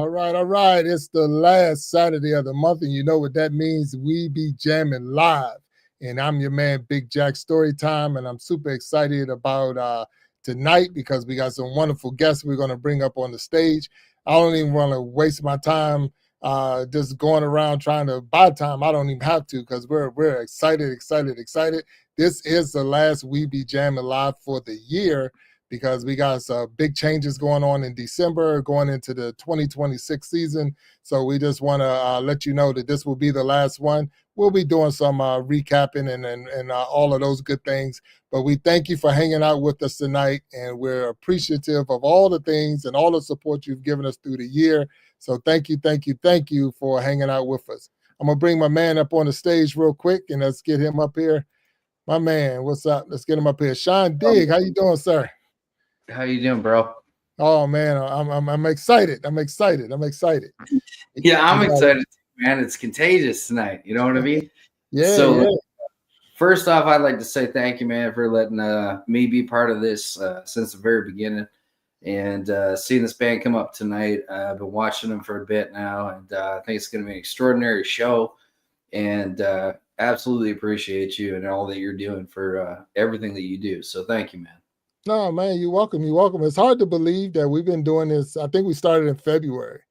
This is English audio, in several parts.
All right, all right. It's the last Saturday of the month, and you know what that means. We be jamming live. And I'm your man, Big Jack Storytime, and I'm super excited about tonight because we got some wonderful guests we're going to bring up on the stage. I don't even want to waste my time just going around trying to buy time. I don't even have to because we're excited. This is the last We Be Jamming Live for the year, because we got some big changes going on in December, going into the 2026 season. So we just want to let you know that this will be the last one. We'll be doing some recapping and all of those good things. But we thank you for hanging out with us tonight, and we're appreciative of all the things and all the support you've given us through the year. So thank you for hanging out with us. I'm going to bring my man up on the stage real quick, and let's get him up here. My man, what's up? Let's get him up here. Sean Digg, how you doing, sir? How you doing, bro? Oh man, I'm excited. I'm excited. Yeah, I'm excited, man. It's contagious tonight. You know what I mean? Yeah. So, yeah. First off, I'd like to say thank you, man, for letting me be part of this since the very beginning, and seeing this band come up tonight. I've been watching them for a bit now, and I think it's going to be an extraordinary show. And absolutely appreciate you and all that you're doing for everything that you do. So, thank you, man. No, man, you're welcome. You're welcome. It's hard to believe that we've been doing this. I think we started in February,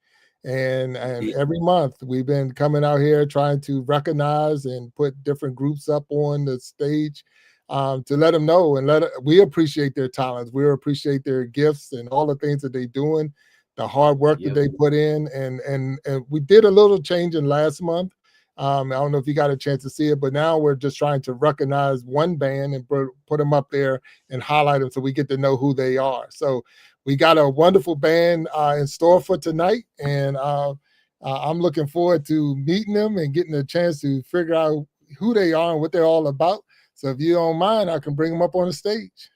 and every month we've been coming out here trying to recognize and put different groups up on the stage to let them know and we appreciate their talents. We appreciate their gifts and all the things that they're doing, the hard work that they put in, and we did a little change in last month. I don't know if you got a chance to see it, but now we're just trying to recognize one band and put them up there and highlight them so we get to know who they are. So we got a wonderful band in store for tonight, and I'm looking forward to meeting them and getting a chance to figure out who they are and what they're all about. So if you don't mind, I can bring them up on the stage.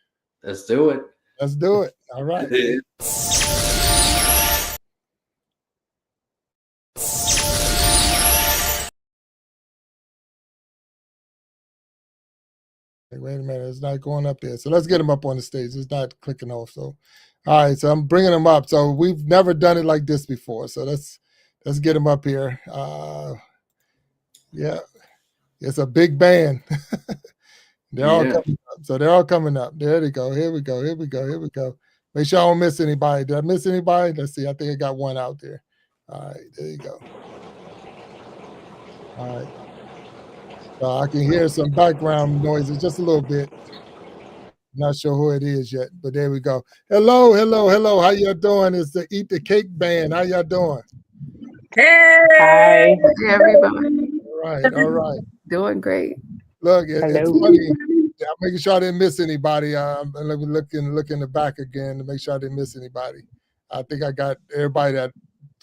Let's do it. Let's do it. All right. Wait a minute, it's not going up there. So let's get them up on the stage. It's not clicking off. So, all right, so I'm bringing them up. So we've never done it like this before. So let's get them up here. Yeah, it's a big band. They're all coming up. So they're all coming up. There they go. Here we go. Make sure I don't miss anybody. Did I miss anybody? Let's see. I think I got one out there. All right, there you go. All right. I can hear some background noises just a little bit. Not sure who it is yet, but there we go. Hello. How y'all doing? It's the Eat the Cake Band. How y'all doing? Hey, hi, everybody. All right. Doing great. Look, it's funny. I'm making sure I didn't miss anybody. Let me look in the back again to make sure I didn't miss anybody. I think I got everybody that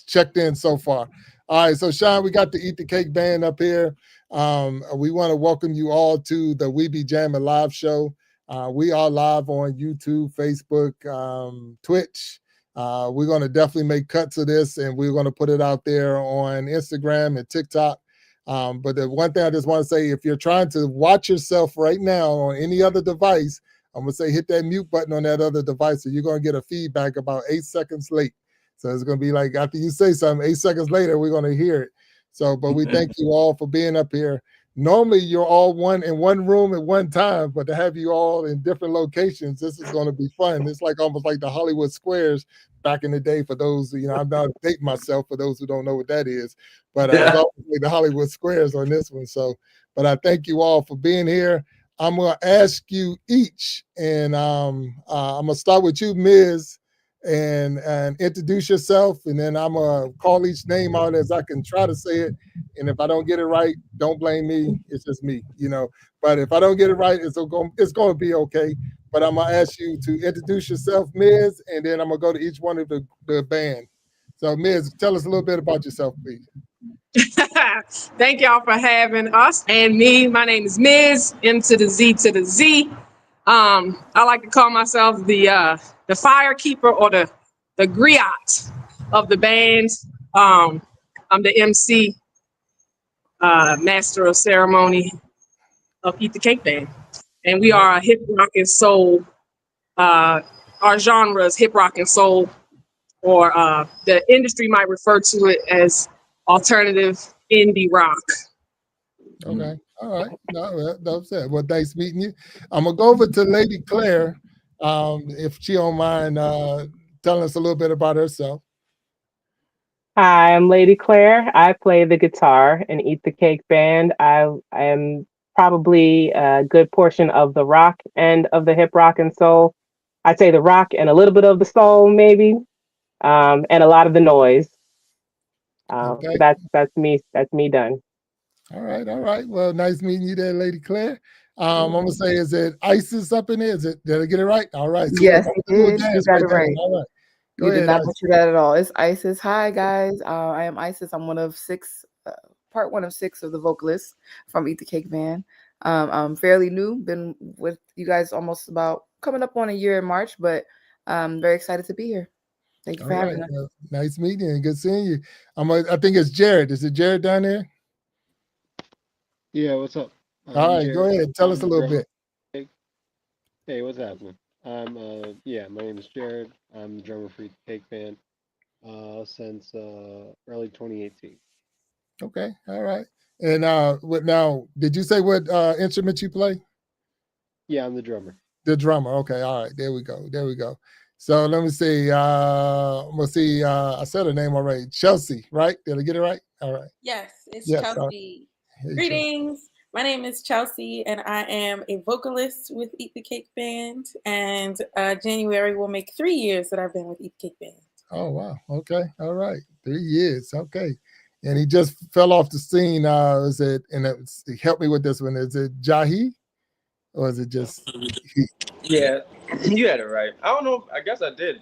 checked in so far. All right, so Sean, we got the Eat the Cake Band up here. We want to welcome you all to the We Be Jammin' live show. We are live on YouTube, Facebook, Twitch. We're going to definitely make cuts of this, and we're going to put it out there on Instagram and TikTok. But the one thing I just want to say, if you're trying to watch yourself right now on any other device, I'm going to say hit that mute button on that other device, so you're going to get a feedback about 8 seconds late. So it's going to be like after you say something, 8 seconds later, we're going to hear it. So, but we thank you all for being up here. Normally, you're all in one room at one time, but to have you all in different locations, this is going to be fun. It's like almost like the Hollywood Squares back in the day. For those, I'm not dating myself. For those who don't know what that is, but I was always like the Hollywood Squares on this one. So, but I thank you all for being here. I'm going to ask you each, and I'm going to start with you, Ms., and introduce yourself, and then I'm gonna call each name out as I can try to say it. And if I don't get it right, don't blame me. It's just me, But if I don't get it right, it's gonna be okay. But I'm gonna ask you to introduce yourself, Ms., and then I'm gonna go to each one of the band. So, Ms., tell us a little bit about yourself, please. Thank y'all for having us and me. My name is Ms. M to the Z to the Z. I like to call myself the firekeeper or the griot of the band. I'm the MC, master of ceremony of Eat the Cake Band. And we are a hip rock and soul. Our genre is hip rock and soul or the industry might refer to it as alternative indie rock. Okay. All right. No, that's it. Well, nice meeting you. I'm gonna go over to Lady Claire, if she don't mind telling us a little bit about herself. Hi, I'm Lady Claire. I play the guitar in Eat the Cake Band. I am probably a good portion of the rock end of the hip rock and soul. I'd say the rock and a little bit of the soul, maybe, and a lot of the noise. Okay. That's me. That's me done. All right. All right. Well, nice meeting you there, Lady Claire. I'm gonna say, is it ISIS up in there? Is it? Did I get it right? All right. So Yes, look, you did. You got it right. All right. Go You did ahead, not ISIS. butcher that at all. It's Isis. Hi, guys. I am Isis. I'm one of six, part one of six of the vocalists from Eat the Cake Band. I'm fairly new. Been with you guys almost about coming up on a year in March, but I'm very excited to be here. Thank you for All having right. us. Well, nice meeting you and good seeing you. I think it's Jared. Is it Jared down there? Yeah, what's up? All right. Go Jared. ahead. Tell us a I'm little drummer. bit. Hey, what's happening? Yeah, my name is Jared. I'm the drummer for the Cake Band since early 2018. Okay. All right. And what now? Did you say what instrument you play? Yeah, I'm the drummer. The drummer. Okay. All right. There we go. There we go. So let me see. We'll see. I said her name already. Chelsea, right? Did I get it right? All right. Yes, it's Yes. Chelsea. Hey, Chelsea. Greetings. My name is Chelsea, and I am a vocalist with Eat the Cake Band. And January will make 3 years that I've been with Eat the Cake Band. Oh wow. Okay. All right. 3 years. Okay. And he just fell off the scene. Is it? And help me with this one. Is it Jahi, or is it just he? Yeah, you had it right. I don't know. I guess I did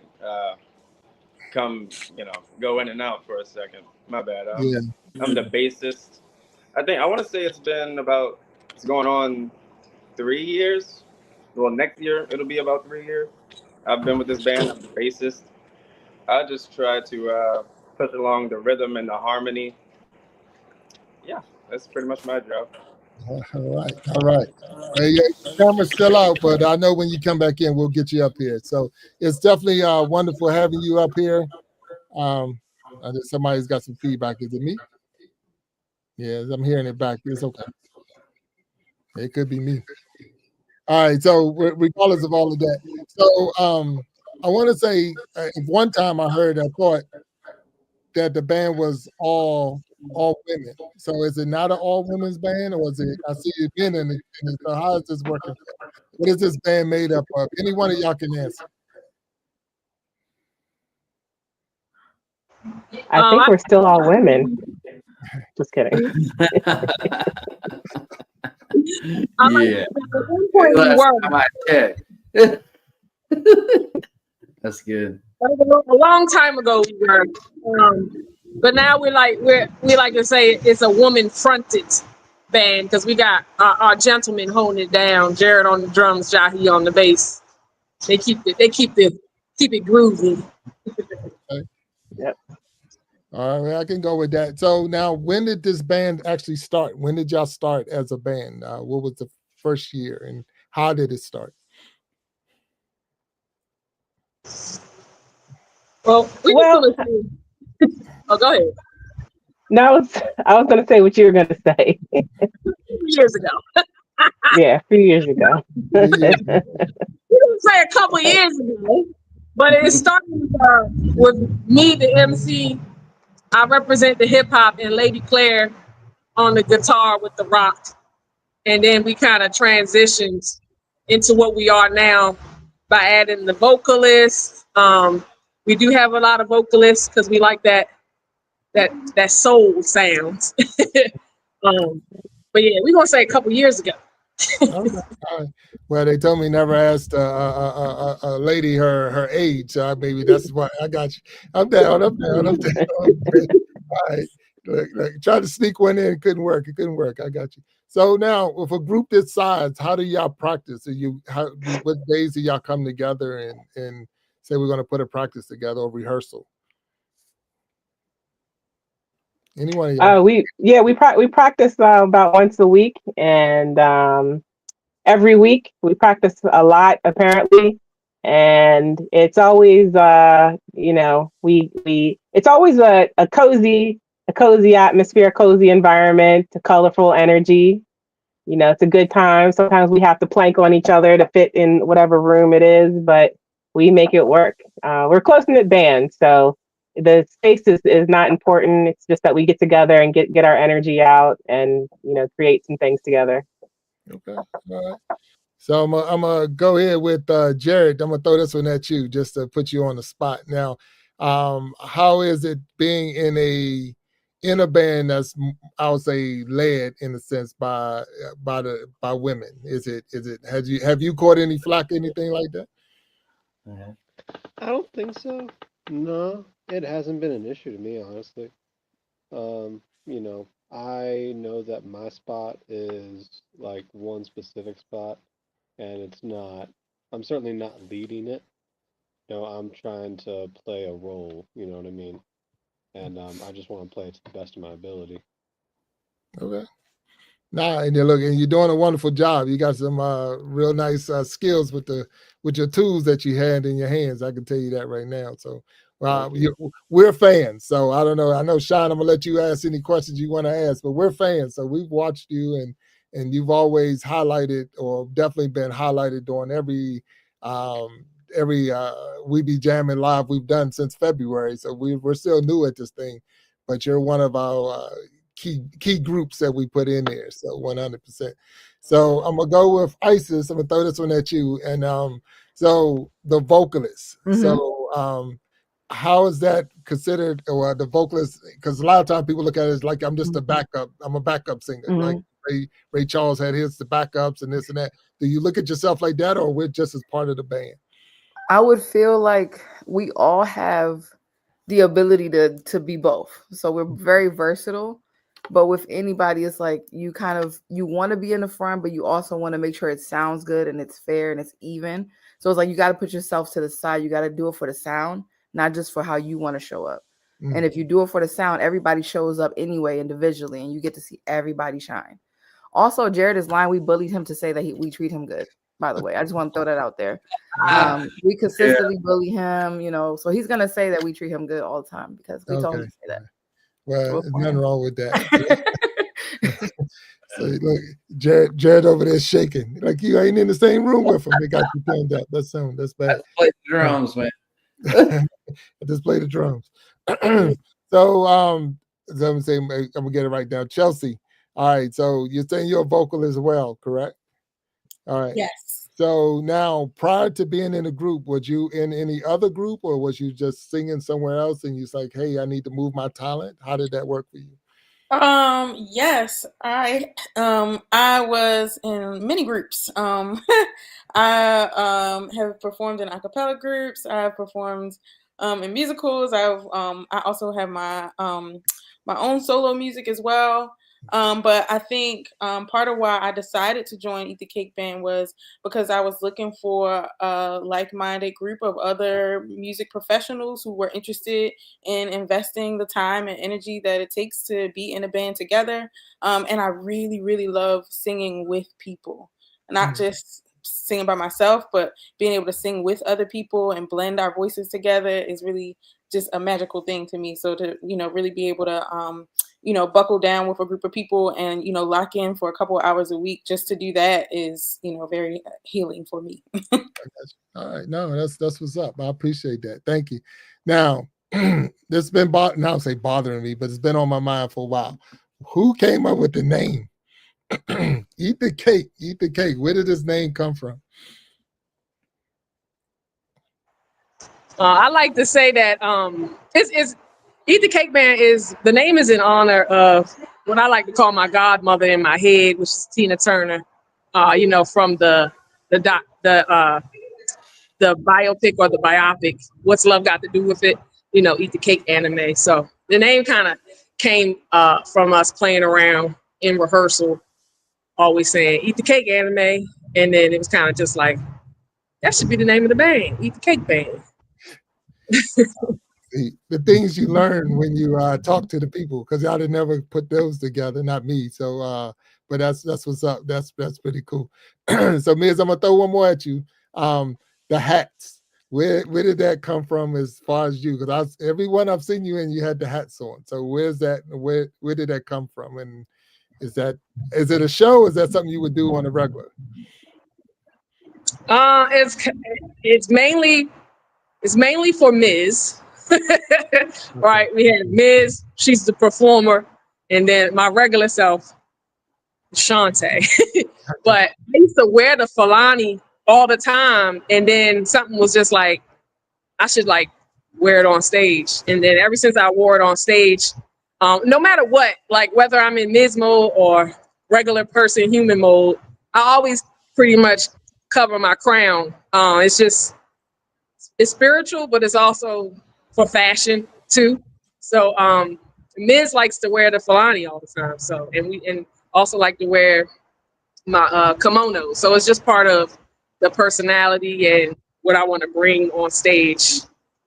go in and out for a second. My bad. Yeah. I'm the bassist. I want to say it's going on 3 years. Well, next year it'll be about 3 years. I've been with this band. I'm the bassist. I just try to push along the rhythm and the harmony. Yeah, that's pretty much my job. All right. All right. Hey, yeah, the camera's still out, but I know when you come back in, we'll get you up here. So it's definitely wonderful having you up here. I think somebody's got some feedback. Is it me? Yeah, I'm hearing it back. It's okay. It could be me. All right. So regardless of all of that, so I want to say one time I thought that the band was all women. So is it not an all women's band, or is it? I see you been in it. So how is this working? What is this band made up of? Any one of y'all can answer. I think we're still all women. Just kidding. Yeah. At one point we Last were. time I checked. That's good. A long time ago we were. But now we like to say it's a woman fronted band because we got our gentlemen holding it down. Jared on the drums, Jahi on the bass. They keep it groovy. Okay. Yep. All right, I can go with that. So now, when did this band actually start? When did y'all start as a band? What was the first year, and how did it start? Well, oh, go ahead. No, I was going to say what you were going to say. 2 years ago. Yeah, a few years ago. We didn't say a couple years ago, but it started with me, the MC. I represent the hip hop, and Lady Claire on the guitar with the rock. And then we kind of transitioned into what we are now by adding the vocalists. We do have a lot of vocalists because we like that soul sound. But yeah, we're gonna say a couple years ago. Okay. All right. Well, they told me never asked a lady her age. So maybe that's why I got you. I'm down. All right. Look, try to sneak one in. It couldn't work. I got you. So now, with a group this size, how do y'all practice? What days do y'all come together and say we're going to put a practice together or rehearsal? Anyone of y'all? We practice about once a week, and every week we practice a lot. Apparently, and it's always it's always a cozy atmosphere, cozy environment, a colorful energy. It's a good time. Sometimes we have to plank on each other to fit in whatever room it is, but we make it work. We're close knit band, so the space is not important. It's just that we get together and get our energy out and create some things together. Okay. All right. So I'm gonna go ahead with Jared. I'm gonna throw this one at you just to put you on the spot. Now, how is it being in a band that's, I would say, led in a sense by women? Is it have you caught any flack, anything like that? I don't think so. No, it hasn't been an issue to me, honestly. I know that my spot is like one specific spot, and I'm certainly not leading it. I'm trying to play a role, you know what I mean? And I just want to play it to the best of my ability. Okay. Nah, and you're doing a wonderful job. You got some real nice skills with your tools that you had in your hands. I can tell you that right now. So we're fans. So I don't know. I know, Sean, I'm gonna let you ask any questions you want to ask, but we're fans. So we've watched you, and you've always highlighted, or definitely been highlighted during every We Be Jammin live we've done since February. So we're still new at this thing, but you're one of our key groups that we put in there. So 100%. So I'm gonna go with Isis. I'm gonna throw this one at you. And so the vocalist. Mm-hmm. So how is that considered, or the vocalist? Because a lot of times people look at it as like I'm just a backup. I'm a backup singer. Mm-hmm. Like Ray Charles had the backups and this and that. Do you look at yourself like that, or we're just as part of the band? I would feel like we all have the ability to be both. So we're very versatile. But with anybody, it's like you want to be in the front, but you also want to make sure it sounds good and it's fair and it's even. So it's like you got to put yourself to the side. You got to do it for the sound, not just for how you want to show up. Mm-hmm. And if you do it for the sound, everybody shows up anyway individually, and you get to see everybody shine. Also, Jared's line, we bullied him to say that we treat him good. By the way, I just want to throw that out there. We consistently bully him, so he's gonna say that we treat him good all the time because we told him to say that. Well, there's nothing wrong with that. So look, Jared over there shaking like you ain't in the same room with him. They got you turned up. That's bad. Let's play the drums, man. Just play the drums. So I'm gonna get it right now. Chelsea. All right. So you're saying you're a vocal as well, correct? All right. Yes. So now, prior to being in a group, was you in any other group, or was you just singing somewhere else and you're like, hey, I need to move my talent? How did that work for you? Yes, I was in many groups. I have performed in a cappella groups. I've performed in musicals. I also have my my own solo music as well. But I think part of why I decided to join Eat the Cake Band was because I was looking for a like-minded group of other music professionals who were interested in investing the time and energy that it takes to be in a band together. And I really, really love singing with people, not just singing by myself, but being able to sing with other people and blend our voices together is really just a magical thing to me. So to, really be able to, buckle down with a group of people and, lock in for a couple of hours a week just to do that is, very healing for me. All right. No, that's what's up. I appreciate that. Thank you. Now, this has been bothering me, but it's been on my mind for a while. Who came up with the name? Eat the Cake. Eat the Cake. Where did this name come from? I like to say that it's Eat the Cake Band the name is in honor of what I like to call my godmother in my head, which is Tina Turner. From the biopic or the biopic, What's Love Got to Do with It? Eat the Cake anime. So the name kind of came from us playing around in rehearsal, always saying Eat the Cake anime. And then it was kind of just like, that should be the name of the band, Eat the Cake Band. The things you learn when you talk to the people, because y'all did never put those together, not me. So, but that's what's up. That's pretty cool. So, Miz, I'm gonna throw one more at you. the hats. Where did that come from as far as you? Because everyone I've seen you in, you had the hats on. So where's that? Where did that come from? And is it a show? Is that something you would do on a regular? It's mainly for Ms. Right? We had Ms. She's the performer, and then my regular self, Shantae. But I used to wear the Fulani all the time, and then something was just like, I should like wear it on stage. And then ever since I wore it on stage, no matter what, like whether I'm in Ms. mode or regular person human mode, I always pretty much cover my crown. It's spiritual, but it's also for fashion too. So Ms. likes to wear the Fulani all the time. So and also like to wear my kimono. So it's just part of the personality and what I want to bring on stage,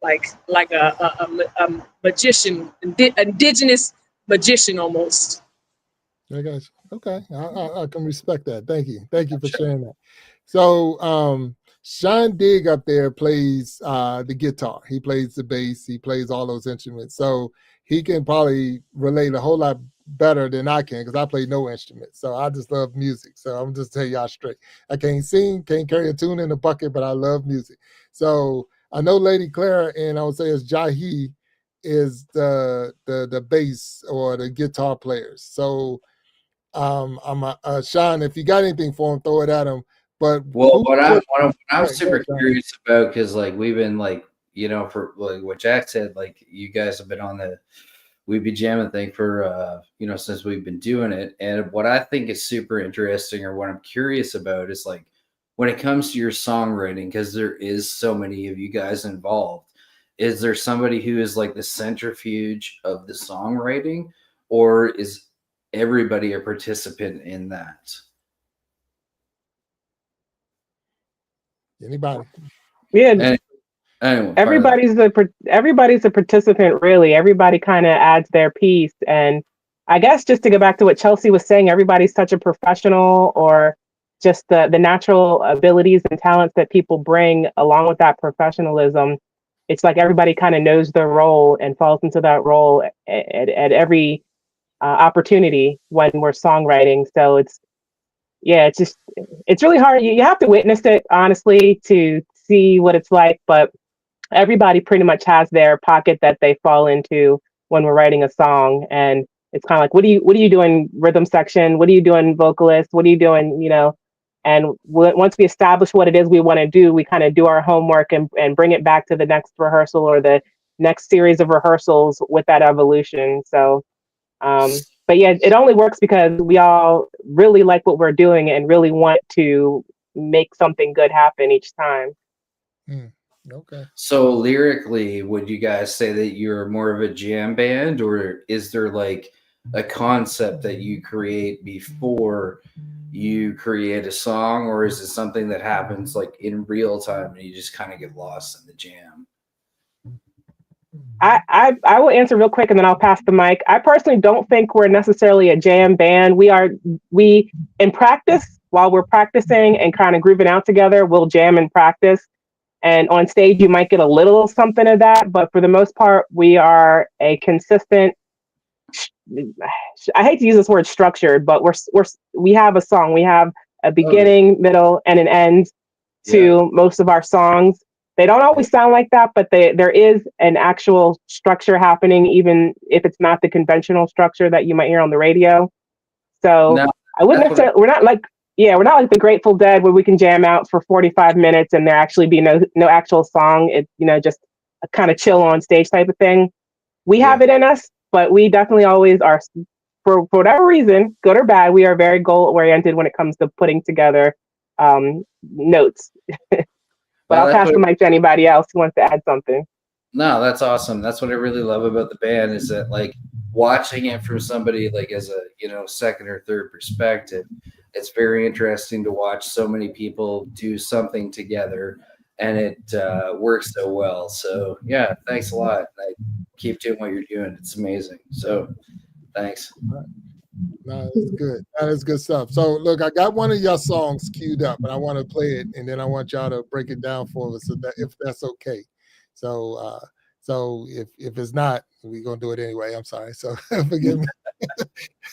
like a magician, indigenous magician almost. I got you. Okay, I can respect that. Thank you for sharing that. So Sean Digg up there plays the guitar. He plays the bass. He plays all those instruments. So he can probably relate a whole lot better than I can, because I play no instrument. So I just love music. So I'm just tell y'all straight. I can't sing, can't carry a tune in a bucket, but I love music. So I know Lady Clara, and I would say it's Jahi, is the bass or the guitar players. So Sean, if you got anything for him, throw it at him. But what I'm super curious about, because like we've been like, you know, for like what Jack said, like you guys have been on the We Be Jammin thing for you know, since we've been doing it. And what I think is super interesting, or what I'm curious about, is like when it comes to your songwriting, because there is so many of you guys involved, is there somebody who is like the centrifuge of the songwriting, or is everybody a participant in that? Anybody? Yeah. Anyway, everybody's a participant, really. Everybody kind of adds their piece. And I guess just to go back to what Chelsea was saying, everybody's such a professional, or just the natural abilities and talents that people bring along with that professionalism. It's like everybody kind of knows their role and falls into that role at every opportunity when we're songwriting. So it's really hard. You have to witness it, honestly, to see what it's like. But everybody pretty much has their pocket that they fall into when we're writing a song. And it's kind of like, what are you doing rhythm section? What are you doing vocalist? What are you doing, you know? And once we establish what it is we want to do, we kind of do our homework and bring it back to the next rehearsal or the next series of rehearsals with that evolution. So, but yeah, it only works because we all really like what we're doing and really want to make something good happen each time. Okay. So lyrically, would you guys say that you're more of a jam band, or is there like a concept that you create before you create a song, or is it something that happens like in real time and you just kind of get lost in the jam? I will answer real quick and then I'll pass the mic. I personally don't think we're necessarily a jam band. We in practice, while we're practicing and kind of grooving out together, we'll jam in practice. And on stage, you might get a little something of that. But for the most part, we are a consistent, I hate to use this word structured, but we have a song. We have a beginning, middle, and an end to most of our songs. They don't always sound like that, but there is an actual structure happening, even if it's not the conventional structure that you might hear on the radio. So I wouldn't necessarily, we're not like the Grateful Dead where we can jam out for 45 minutes and there actually be no actual song. It's, you know, just a kind of chill on stage type of thing. We have it in us, but we definitely always are, for whatever reason, good or bad, we are very goal oriented when it comes to putting together notes. But I'll pass the mic to anybody else who wants to add something. No, that's awesome. That's what I really love about the band, is that like watching it from somebody like as a, you know, second or third perspective, it's very interesting to watch so many people do something together and it works so well. So yeah, thanks a lot. Keep doing what you're doing. It's amazing. So thanks. No, it's good. That is good stuff. So look, I got one of your songs queued up, and I want to play it, and then I want y'all to break it down for us, so that if that's okay. So, so if it's not, we're gonna do it anyway. I'm sorry. So forgive me.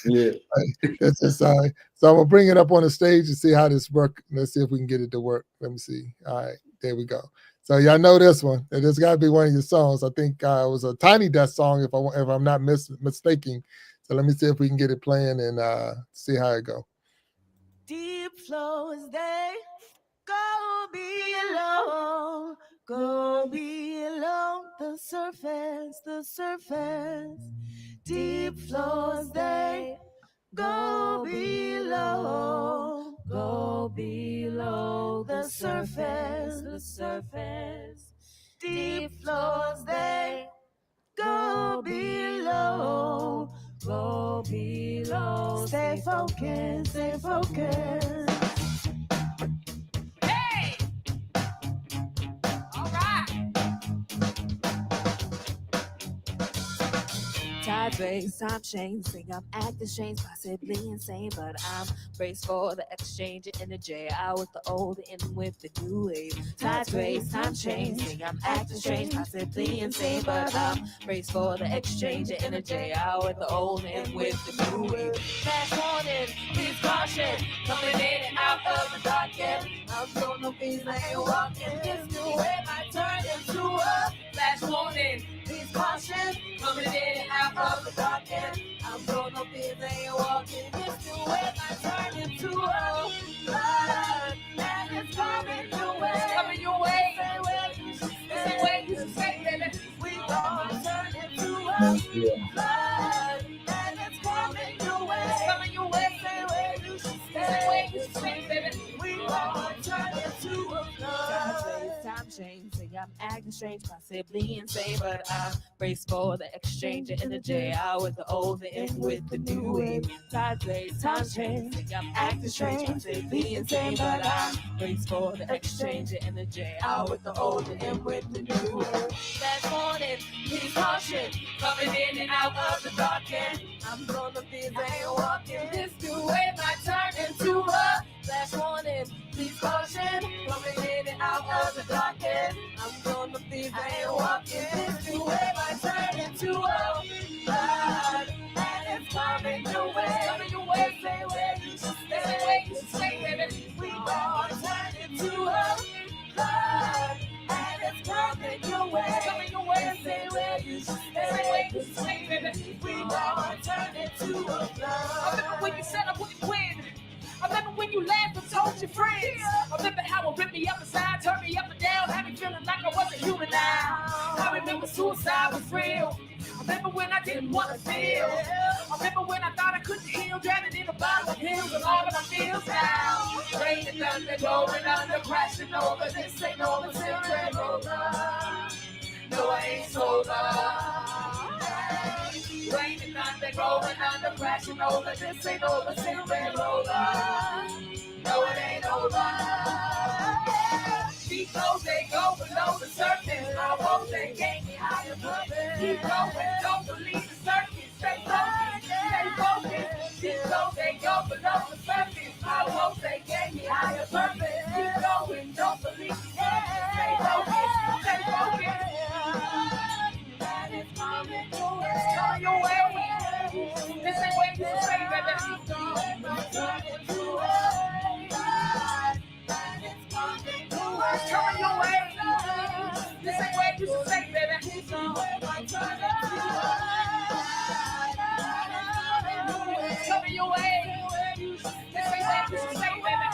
Yeah. That's just so I'm gonna bring it up on the stage and see how this work. Let's see if we can get it to work. Let me see. All right, there we go. So y'all know this one. This got to be one of your songs. I think it was a Tiny Desk song, if I'm not mistaken. So let me see if we can get it playing and see how it go. Deep flows they go below, go below the surface, the surface. Deep flows they go below, go below the surface, the surface. Deep flows they go below, go below. Stay focused, stay focused. Hey! All right. Tide breaks, time change, think I'm acting strange, possibly insane, but I'm braced for the exchange of energy out with the old and with the new wave. Tide breaks, time change, think I'm acting strange, possibly insane, but I'm braced for the exchange of energy out with the old and with the new wave. Fast warning, please caution, coming in and out of the dark end. I'm so no fees, I ain't walking. This new wave might turn into a flash warning. Please caution, coming in and out of the dark end. I'm going up in there walking. This new wave might turn into a flood, and it's coming your way. It's coming your way. Say where you should stay. Say where you should stay, baby. We gonna turn into a flood, and it's coming your way. It's coming your way. Say where you should stay. Say where you should stay, baby. We gonna turn into a flood. Time change, say I'm acting strange, possibly insane, but I'm braced for the exchange of energy out with the old and with the new wave. Time change, say I'm acting strange, possibly insane, but I'm braced for the exchange of energy out with the old and with the new wave. Last morning, please caution, coming in and out of the dark end. I'm gonna be there walking. This new wave might turn into a flash warning. Please caution, coming in and out of the dark end. I'm gonna be there walking. This new wave might turn into a flood, and it's coming your way. It's coming your way. Say where you should stay. Say where you should stay, baby. We gonna turn into a flood, and it's coming your way. It's coming your way. Say where you should stay. Say where you should stay, baby. We gonna turn into a flood. I remember when you said I wouldn't win. I remember when you laughed and told your friends. I remember how it ripped me up inside, turned me up and down, had me feeling like I wasn't human now. I remember suicide was real. I remember when I didn't want to feel. I remember when I thought I couldn't heal, drowning in a bottle of pills and all of my feels now. Rain and thunder, going under, crashing over. This ain't over till red roller. No, I ain't sober. Rain and thunder, going under, crashing over. This ain't over till red roller. No, it ain't over. Deep flows, they go below the surface. I won't they gain me higher purpose. Keep going, don't believe the circus. Stay focused, stay focused. Deep flows, they go below the surface. I won't they gain me higher purpose. Keep going, don't believe the circus. Stay focused, stay focused. That is coming your way. It's coming your way. This ain't what you say, baby. It's coming your way. This ain't what you say, baby. It's coming your way. This ain't what you say, baby.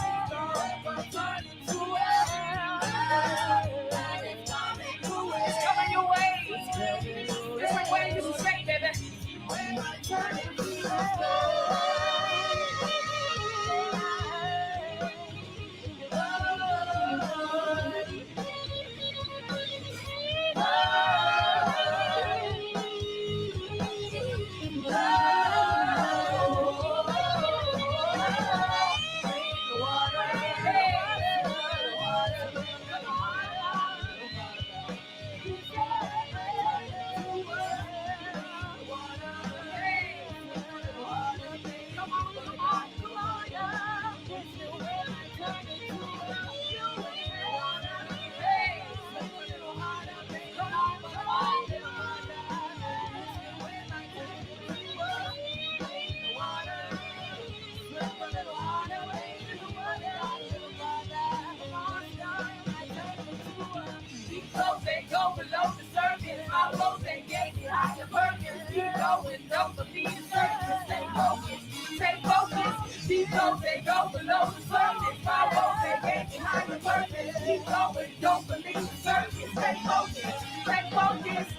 keep going. Don't believe the circus. Stay focused. Stay focused.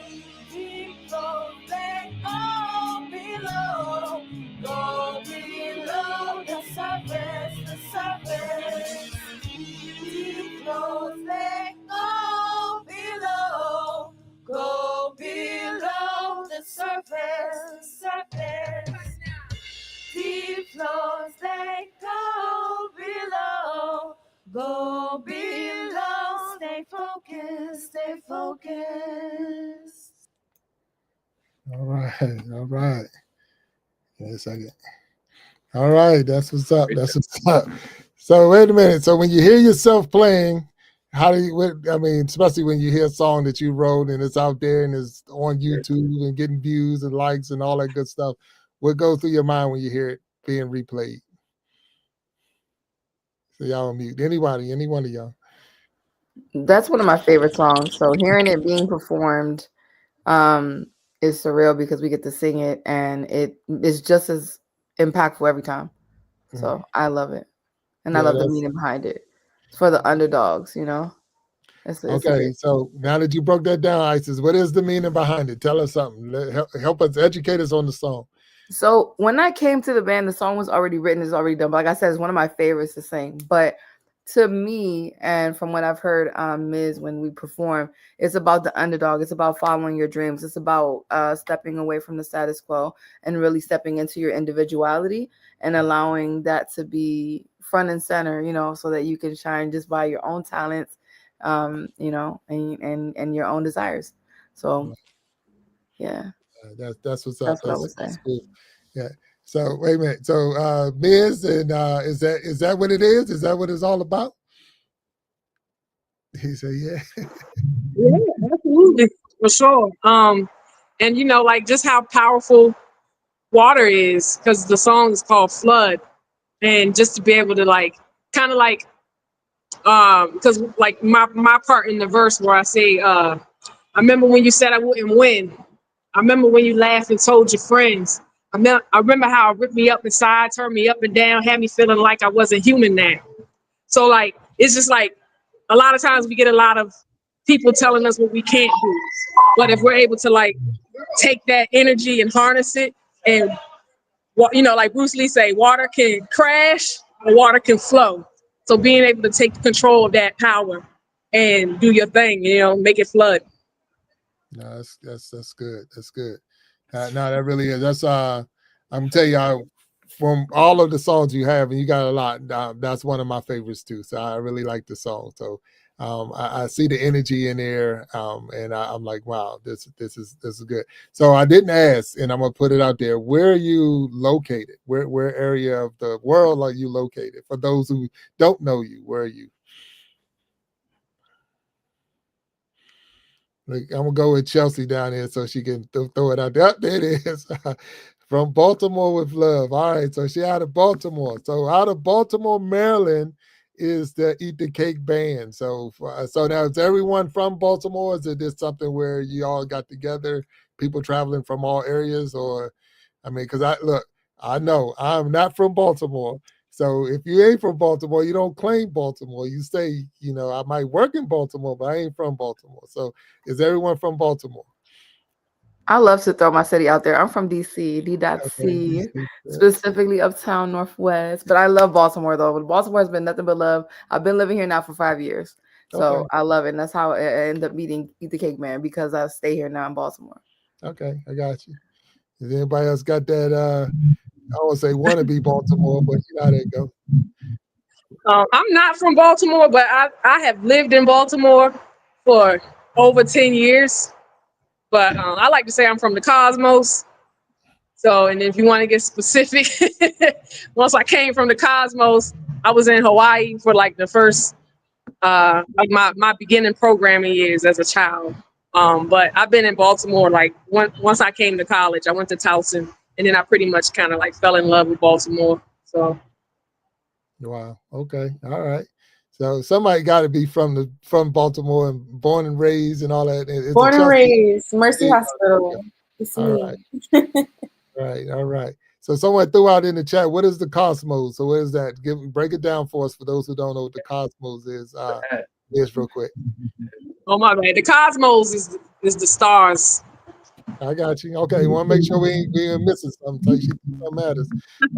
Deep flows, they all below. Go below the surface. The surface. Deep flows, they all below. Go below the surface. Surface. Deep flows, they go below. Go below. Stay focused. Stay focused. All right. All right. Yes, I get. All right. That's what's up. That's what's up. So wait a minute. So when you hear yourself playing, how do you? I mean, especially when you hear a song that you wrote and it's out there and it's on YouTube and getting views and likes and all that good stuff, what goes through your mind when you hear it being replayed? So y'all on mute. Any one of y'all. That's one of my favorite songs. So hearing it being performed is surreal because we get to sing it and it is just as impactful every time. So I love it. And I love the meaning behind it. It's for the underdogs, you know? Okay, so now that you broke that down, Isis, what is the meaning behind it? Tell us something. Help us, educate us on the song. So when I came to the band, the song was already written, it's already done. But like I said, it's one of my favorites to sing. But to me, and from what I've heard, Ms., when we perform, it's about the underdog. It's about following your dreams. It's about stepping away from the status quo and really stepping into your individuality and allowing that to be front and center, you know, so that you can shine just by your own talents, you know, and your own desires. So, yeah. That's what's up. That's what I would say. Cool. Yeah. So wait a minute. So Ms. and is that what it is? Is that what it's all about? He said, yeah. Yeah, absolutely, for sure. And you know, like just how powerful water is, because the song is called Flood, and just to be able to like kind of like because like my part in the verse where I say I remember when you said I wouldn't win. I remember when you laughed and told your friends. I remember how it ripped me up inside, turned me up and down, had me feeling like I wasn't human now. So like it's just like a lot of times we get a lot of people telling us what we can't do. But if we're able to like take that energy and harness it, and you know, like Bruce Lee say, water can crash or water can flow. So being able to take control of that power and do your thing, you know, make it flood. No, that's good. That's good. No, that really is. That's I'm gonna tell you, from all of the songs you have, and you got a lot. That's one of my favorites too. So I really like the song. So I see the energy in there, and I'm like, wow, this is good. So I didn't ask, and I'm gonna put it out there. Where are you located? Where area of the world are you located? For those who don't know you, where are you? Like, I'm gonna go with Chelsea down here so she can throw it out there. There it is. From Baltimore with love. All right, so she out of Baltimore. So out of Baltimore, Maryland is the Eat the Cake band. So now is everyone from Baltimore? Is it just something where you all got together, people traveling from all areas? Or, I mean, because I know I'm not from Baltimore. So if you ain't from Baltimore, you don't claim Baltimore. You say, you know, I might work in Baltimore, but I ain't from Baltimore. So is everyone from Baltimore? I love to throw my city out there. I'm from DC, D.C, specifically uptown Northwest. But I love Baltimore, though. Baltimore has been nothing but love. I've been living here now for 5 years. So I love it. And that's how I end up meeting Eat the Cake Man, because I stay here now in Baltimore. Okay, I got you. Does anybody else got that? I won't say want to be Baltimore, but you know how that go. I'm not from Baltimore, but I have lived in Baltimore for over 10 years. But I like to say I'm from the cosmos. So, and if you want to get specific, once I came from the cosmos, I was in Hawaii for like the first, like my beginning programming years as a child. But I've been in Baltimore, like once I came to college, I went to Towson, and then I pretty much kind of like fell in love with Baltimore. So. Wow. Okay. All right. So somebody got to be from Baltimore and born and raised and all that. Born and raised, Mercy Hospital. It's all me. Right. All right. So someone threw out in the chat, what is the cosmos? So what is that? Break it down for us for those who don't know what the cosmos is. Yes, real quick. Oh my bad. The cosmos is the stars. I got you. Okay, you want to make sure we ain't missing something. So she something matters.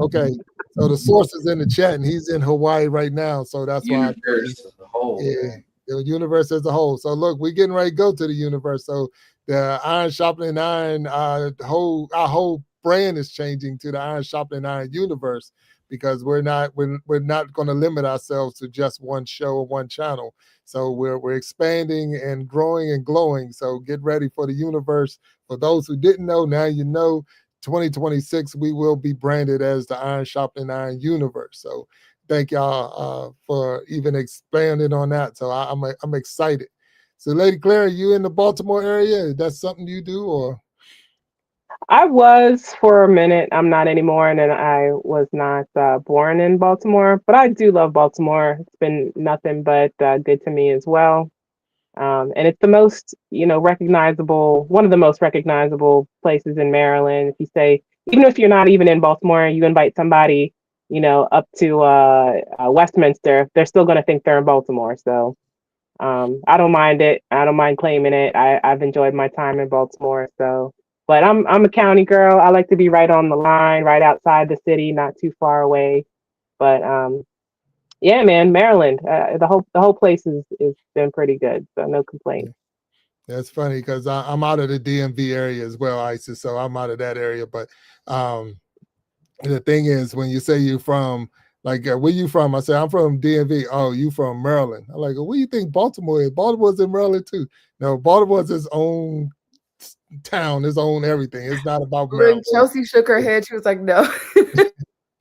Okay, so the source is in the chat, and he's in Hawaii right now, so that's why. Universe as a whole. Yeah, the universe as a whole. So look, we're getting ready to go to the universe. So the Iron Sharpening Iron, our whole brand is changing to the Iron Sharpening Iron universe because we're not going to limit ourselves to just one show or one channel. So we're expanding and growing and glowing. So get ready for the universe. For those who didn't know, now you know. 2026, we will be branded as the Iron Sharpening Iron universe. So thank y'all for even expanding on that. So I'm excited. So, Lady Claire, are you in the Baltimore area? Is that something you do, or? I was for a minute. I'm not anymore, and then I was not born in Baltimore, but I do love Baltimore. It's been nothing but good to me as well. And it's the most, recognizable, one of the most recognizable places in Maryland. If you say, even if you're not even in Baltimore, you invite somebody, up to Westminster, they're still going to think they're in Baltimore. So I don't mind it. I don't mind claiming it. I've enjoyed my time in Baltimore. So, but I'm a county girl. I like to be right on the line, right outside the city, not too far away. But yeah, man, Maryland, the whole place is been pretty good, so no complaints. That's funny because I'm out of the DMV area as well, Isis. So I'm out of that area. But the thing is, when you say you're from, like, where you from? I say I'm from DMV. Oh, you from Maryland? I'm like, what do you think Baltimore is? Baltimore's in Maryland too. No, Baltimore's its own town, its own everything. It's not about Maryland. When Chelsea shook her head, she was like, no.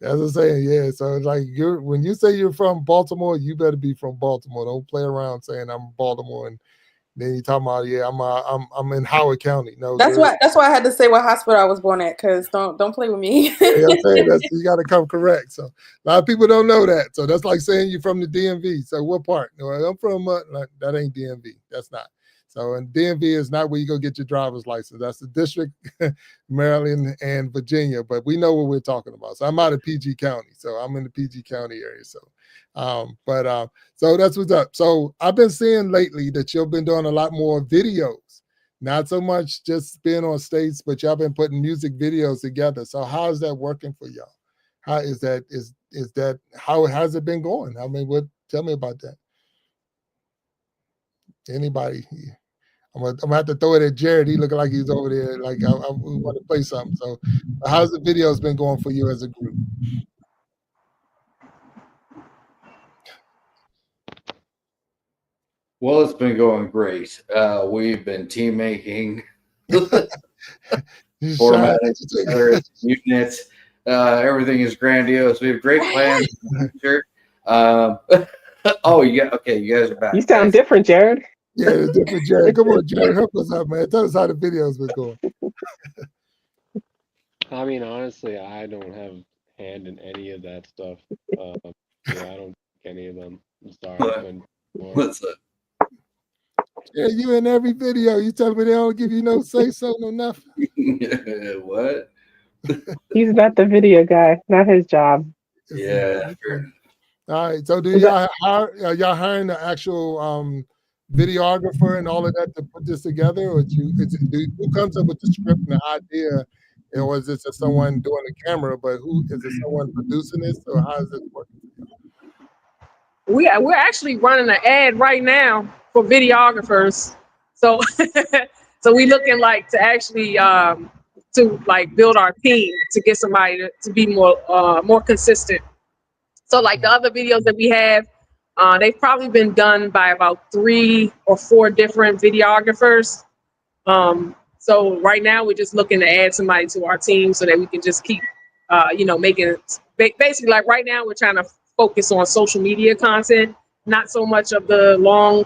That's what I'm saying. Yeah. So it's like when you say you're from Baltimore, you better be from Baltimore. Don't play around saying I'm Baltimore and then you talking about I'm in Howard County. No, that's why I had to say what hospital I was born at, because don't play with me. Yeah, I'm saying you got to come correct. So a lot of people don't know that. So that's like saying you're from the DMV. So what part? No, I'm from that ain't DMV. That's not. So and DMV is not where you go get your driver's license. That's the district, Maryland and Virginia. But we know what we're talking about. So I'm out of PG County. So I'm in the PG County area. So, so that's what's up. So I've been seeing lately that you've been doing a lot more videos, not so much just being on stage, but y'all been putting music videos together. So how is that working for y'all? How is that? Is that how has it been going? I mean, tell me about that. Anybody? I'm gonna have to throw it at Jared. He looking like he's over there. Like I want to play something. So, how's the videos been going for you as a group? Well, it's been going great. We've been team making, formatting together as units. Everything is grandiose. We have great plans for the future. You guys are back. You sound different, Jared. Yeah, it's different, Jared. Come on, Jared, help us out, man. Tell us how the videos been going. I mean, honestly, I don't have hand in any of that stuff. I don't take any of them. I'm sorry. What's up? Yeah, you in every video. You tell me they don't give you no say so, no nothing. What? He's not the video guy. Not his job. Yeah. Sure. All right. So do y'all y'all hiring the actual videographer and all of that to put this together, or who comes up with the script and the idea, or is it someone doing the camera? But is it someone producing this, or how is this working? We're actually running an ad right now for videographers. So so we looking like to actually to like build our team to get somebody to be more consistent. So like the other videos that we have, they've probably been done by about 3 or 4 different videographers. So right now we're just looking to add somebody to our team so that we can just keep, making basically like right now we're trying to focus on social media content, not so much of the long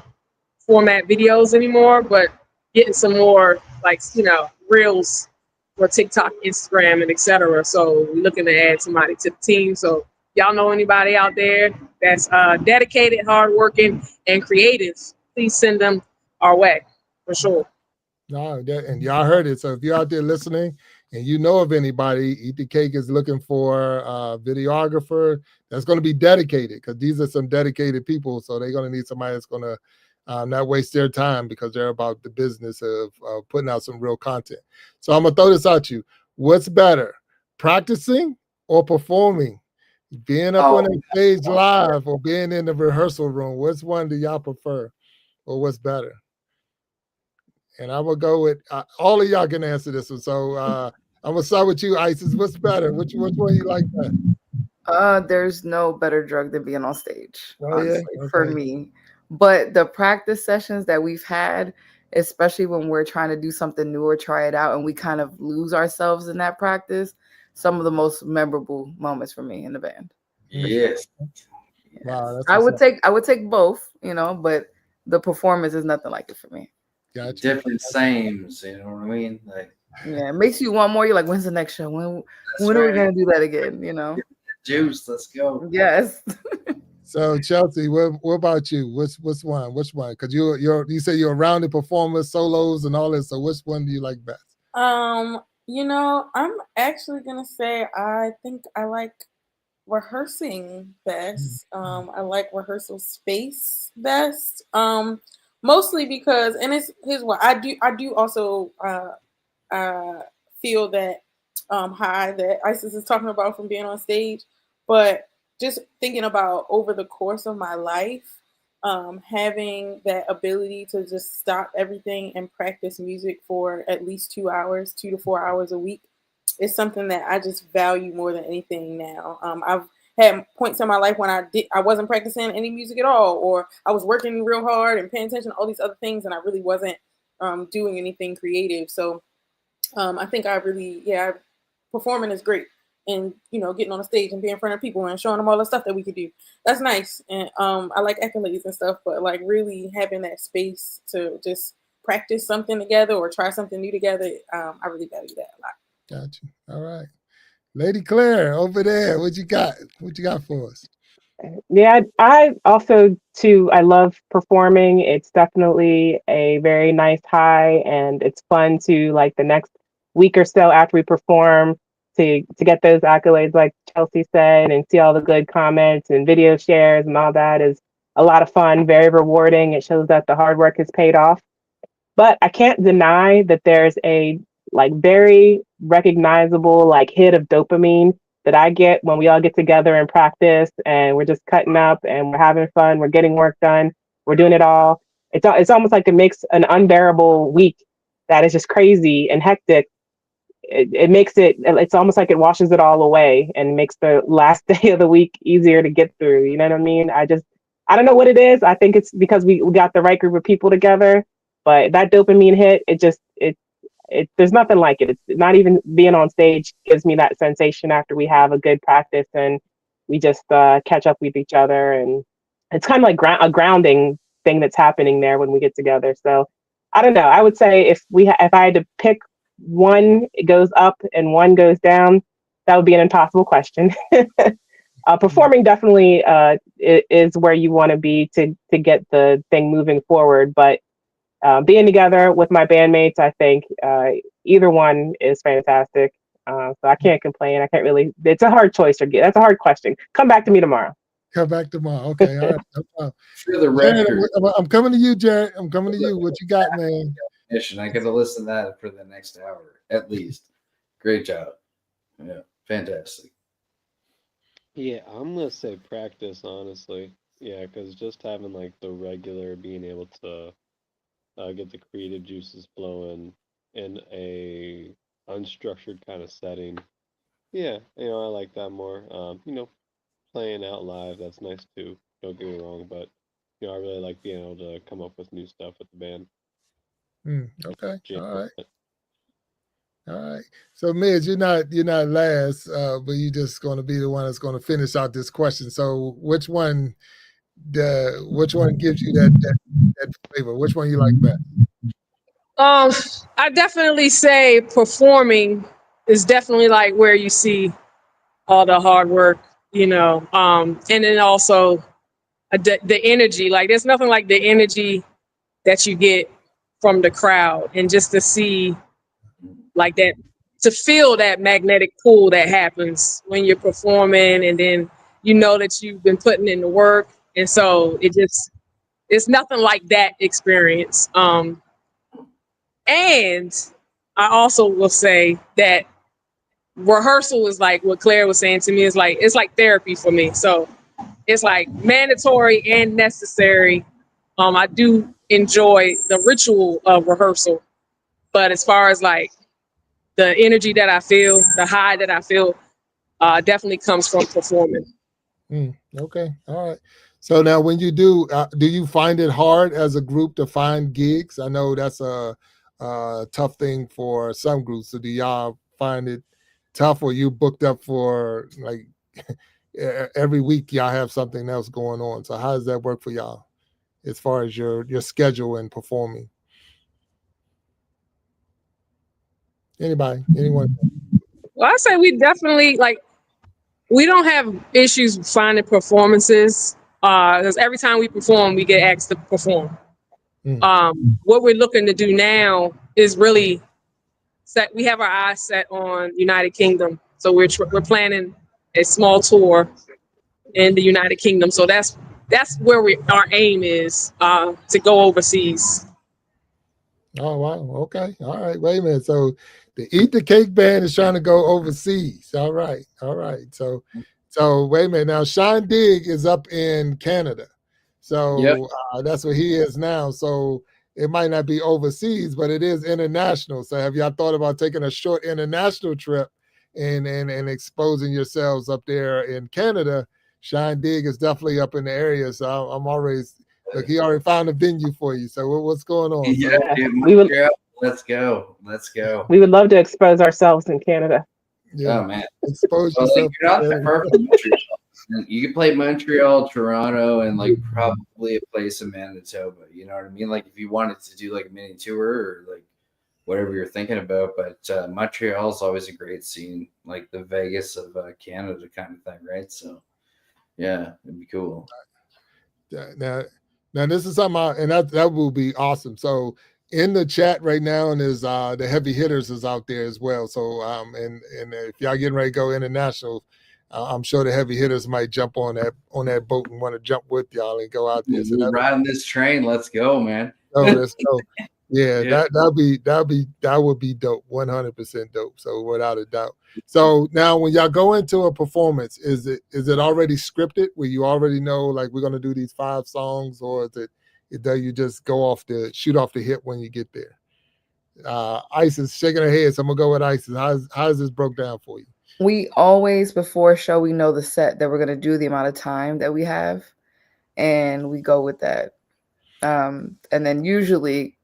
format videos anymore, but getting some more like, reels for TikTok, Instagram, and etc. So we're looking to add somebody to the team. So y'all know anybody out there that's dedicated, hardworking, and creative, please send them our way for sure. No, and y'all heard it. So if you're out there listening and you know of anybody, Eat the Cake is looking for a videographer that's going to be dedicated, because these are some dedicated people. So they're going to need somebody that's going to not waste their time, because they're about the business of putting out some real content. So I'm going to throw this at you. What's better, practicing or performing? Being up on the stage live or being in the rehearsal room? Which one do y'all prefer, or what's better? And I will go with all of y'all can answer this one. So I'm gonna start with you, Isis. What's better? Which one you like better? There's no better drug than being on stage, Oh, honestly, yeah? Okay. for me. But the practice sessions that we've had, especially when we're trying to do something new or try it out, and we kind of lose ourselves in that practice, some of the most memorable moments for me in the band. Yes. Wow, that's I would take both, but the performance is nothing like it for me. Gotcha. Different sames, you know what I mean? Like, yeah, it makes you want more. You're like, when's the next show? When are we gonna do that again? Juice, let's go. Yes. So Chelsea, what about you? Which one? Which one? Because you say you're a rounded performer, solos and all this. So which one do you like best? I'm actually gonna say I think I like rehearsing best. I like rehearsal space best. Mostly because, and here's what I do also feel that high that Isis is talking about from being on stage, but just thinking about over the course of my life, having that ability to just stop everything and practice music for at least 2 hours, 2 to 4 hours a week is something that I just value more than anything now. I've had points in my life when I wasn't practicing any music at all, or I was working real hard and paying attention to all these other things, and I really wasn't doing anything creative. So I think performing is great, and getting on the stage and being in front of people and showing them all the stuff that we could do. That's nice, and I like accolades and stuff, but like really having that space to just practice something together or try something new together, I really value that a lot. Got you. All right. Lady Claire, over there, what you got? What you got for us? Yeah, I also too, I love performing. It's definitely a very nice high, and it's fun to, like, the next week or so after we perform to get those accolades like Chelsea said, and see all the good comments and video shares and all that is a lot of fun, very rewarding. It shows that the hard work has paid off. But I can't deny that there's a very recognizable hit of dopamine that I get when we all get together and practice, and we're just cutting up and we're having fun, we're getting work done, we're doing it all. It's almost like it makes an unbearable week that is just crazy and hectic. It's almost like it washes it all away and makes the last day of the week easier to get through. You know what I mean? I don't know what it is. I think it's because we got the right group of people together, but that dopamine hit, there's nothing like it. It's not even being on stage gives me that sensation after we have a good practice and we just catch up with each other, and it's kind of like a grounding thing that's happening there when we get together. So I don't know. I would say if I had to pick one goes up and one goes down, that would be an impossible question. Performing definitely is where you want to be to get the thing moving forward, but being together with my bandmates, I think either one is fantastic. So I can't complain. I can't really. It's a hard choice. That's a hard question. Come back to me tomorrow. Come back tomorrow. Okay. All right. No problem. For the record, I'm coming to you, Jared. I'm coming to you. What you got, man? I get to listen to that for the next hour at least. Great job. Yeah, fantastic. Yeah, I'm gonna say practice, honestly. Yeah, because just having the regular, being able to get the creative juices flowing in a unstructured kind of setting. Yeah, I like that more. Playing out live, that's nice too. Don't get me wrong, but I really like being able to come up with new stuff with the band. Okay. All right. All right. So Miz, you're not last, but you're just going to be the one that's going to finish out this question. So which one gives you that flavor? Which one you like best? I definitely say performing is definitely where you see all the hard work, and then also the energy. There's nothing like the energy that you get from the crowd, and just to see that to feel that magnetic pull that happens when you're performing, and then you know that you've been putting in the work, and so it's nothing like that experience. And I also will say that rehearsal is like what Claire was saying to me, is like, it's like therapy for me. So it's like mandatory and necessary. I do enjoy the ritual of rehearsal, but as far as like the energy that I feel, the high that I feel, definitely comes from performing. Okay, all right. So now, when you do you find it hard as a group to find gigs? I know that's a tough thing for some groups. So do y'all find it tough, or you booked up for like every week? Y'all have something else going on. So how does that work for y'all as far as your schedule and performing? Anybody? Anyone? Well, I say we definitely like, we don't have issues finding performances, because every time we perform, we get asked to perform. What we're looking to do now is really set. We have our eyes set on United Kingdom, so we're planning a small tour in the United Kingdom. So that's where our aim is, to go overseas. Oh wow. Okay. All right. Wait a minute. So the Eat the Cake band is trying to go overseas. All right. All right. So wait a minute. Now Sean Digg is up in Canada. So that's where he is now. So it might not be overseas, but it is international. So have y'all thought about taking a short international trip and exposing yourselves up there in Canada? Sean Digg is definitely up in the area. So I'm always, look, he already found a venue for you. So what's going on? Yeah, dude, let's go. Let's go. We would love to expose ourselves in Canada. Yeah. Oh man, expose well, yourself. like, you're not that far from Montreal. You can play Montreal, Toronto, and like probably a place in Manitoba. You know what I mean? Like if you wanted to do like a mini tour or like whatever you're thinking about, but Montreal is always a great scene, like the Vegas of Canada kind of thing, right? So yeah, it'd be cool. Now this is something, and that will be awesome. So in the chat right now, and is the heavy hitters is out there as well. So and if y'all getting ready to go international, I'm sure the heavy hitters might jump on that boat and want to jump with y'all and go out there. So we're riding this train. Let's go, man. Oh, let's go. Yeah, that would be dope, 100% dope. So without a doubt. So now, when y'all go into a performance, is it already scripted? Where you already know, like, we're gonna do these 5 songs, or is it do you just shoot off the hip when you get there? Isis shaking her head, so I'm gonna go with Isis. How's this broke down for you? We always, before a show, we know the set that we're gonna do, the amount of time that we have, and we go with that. And then usually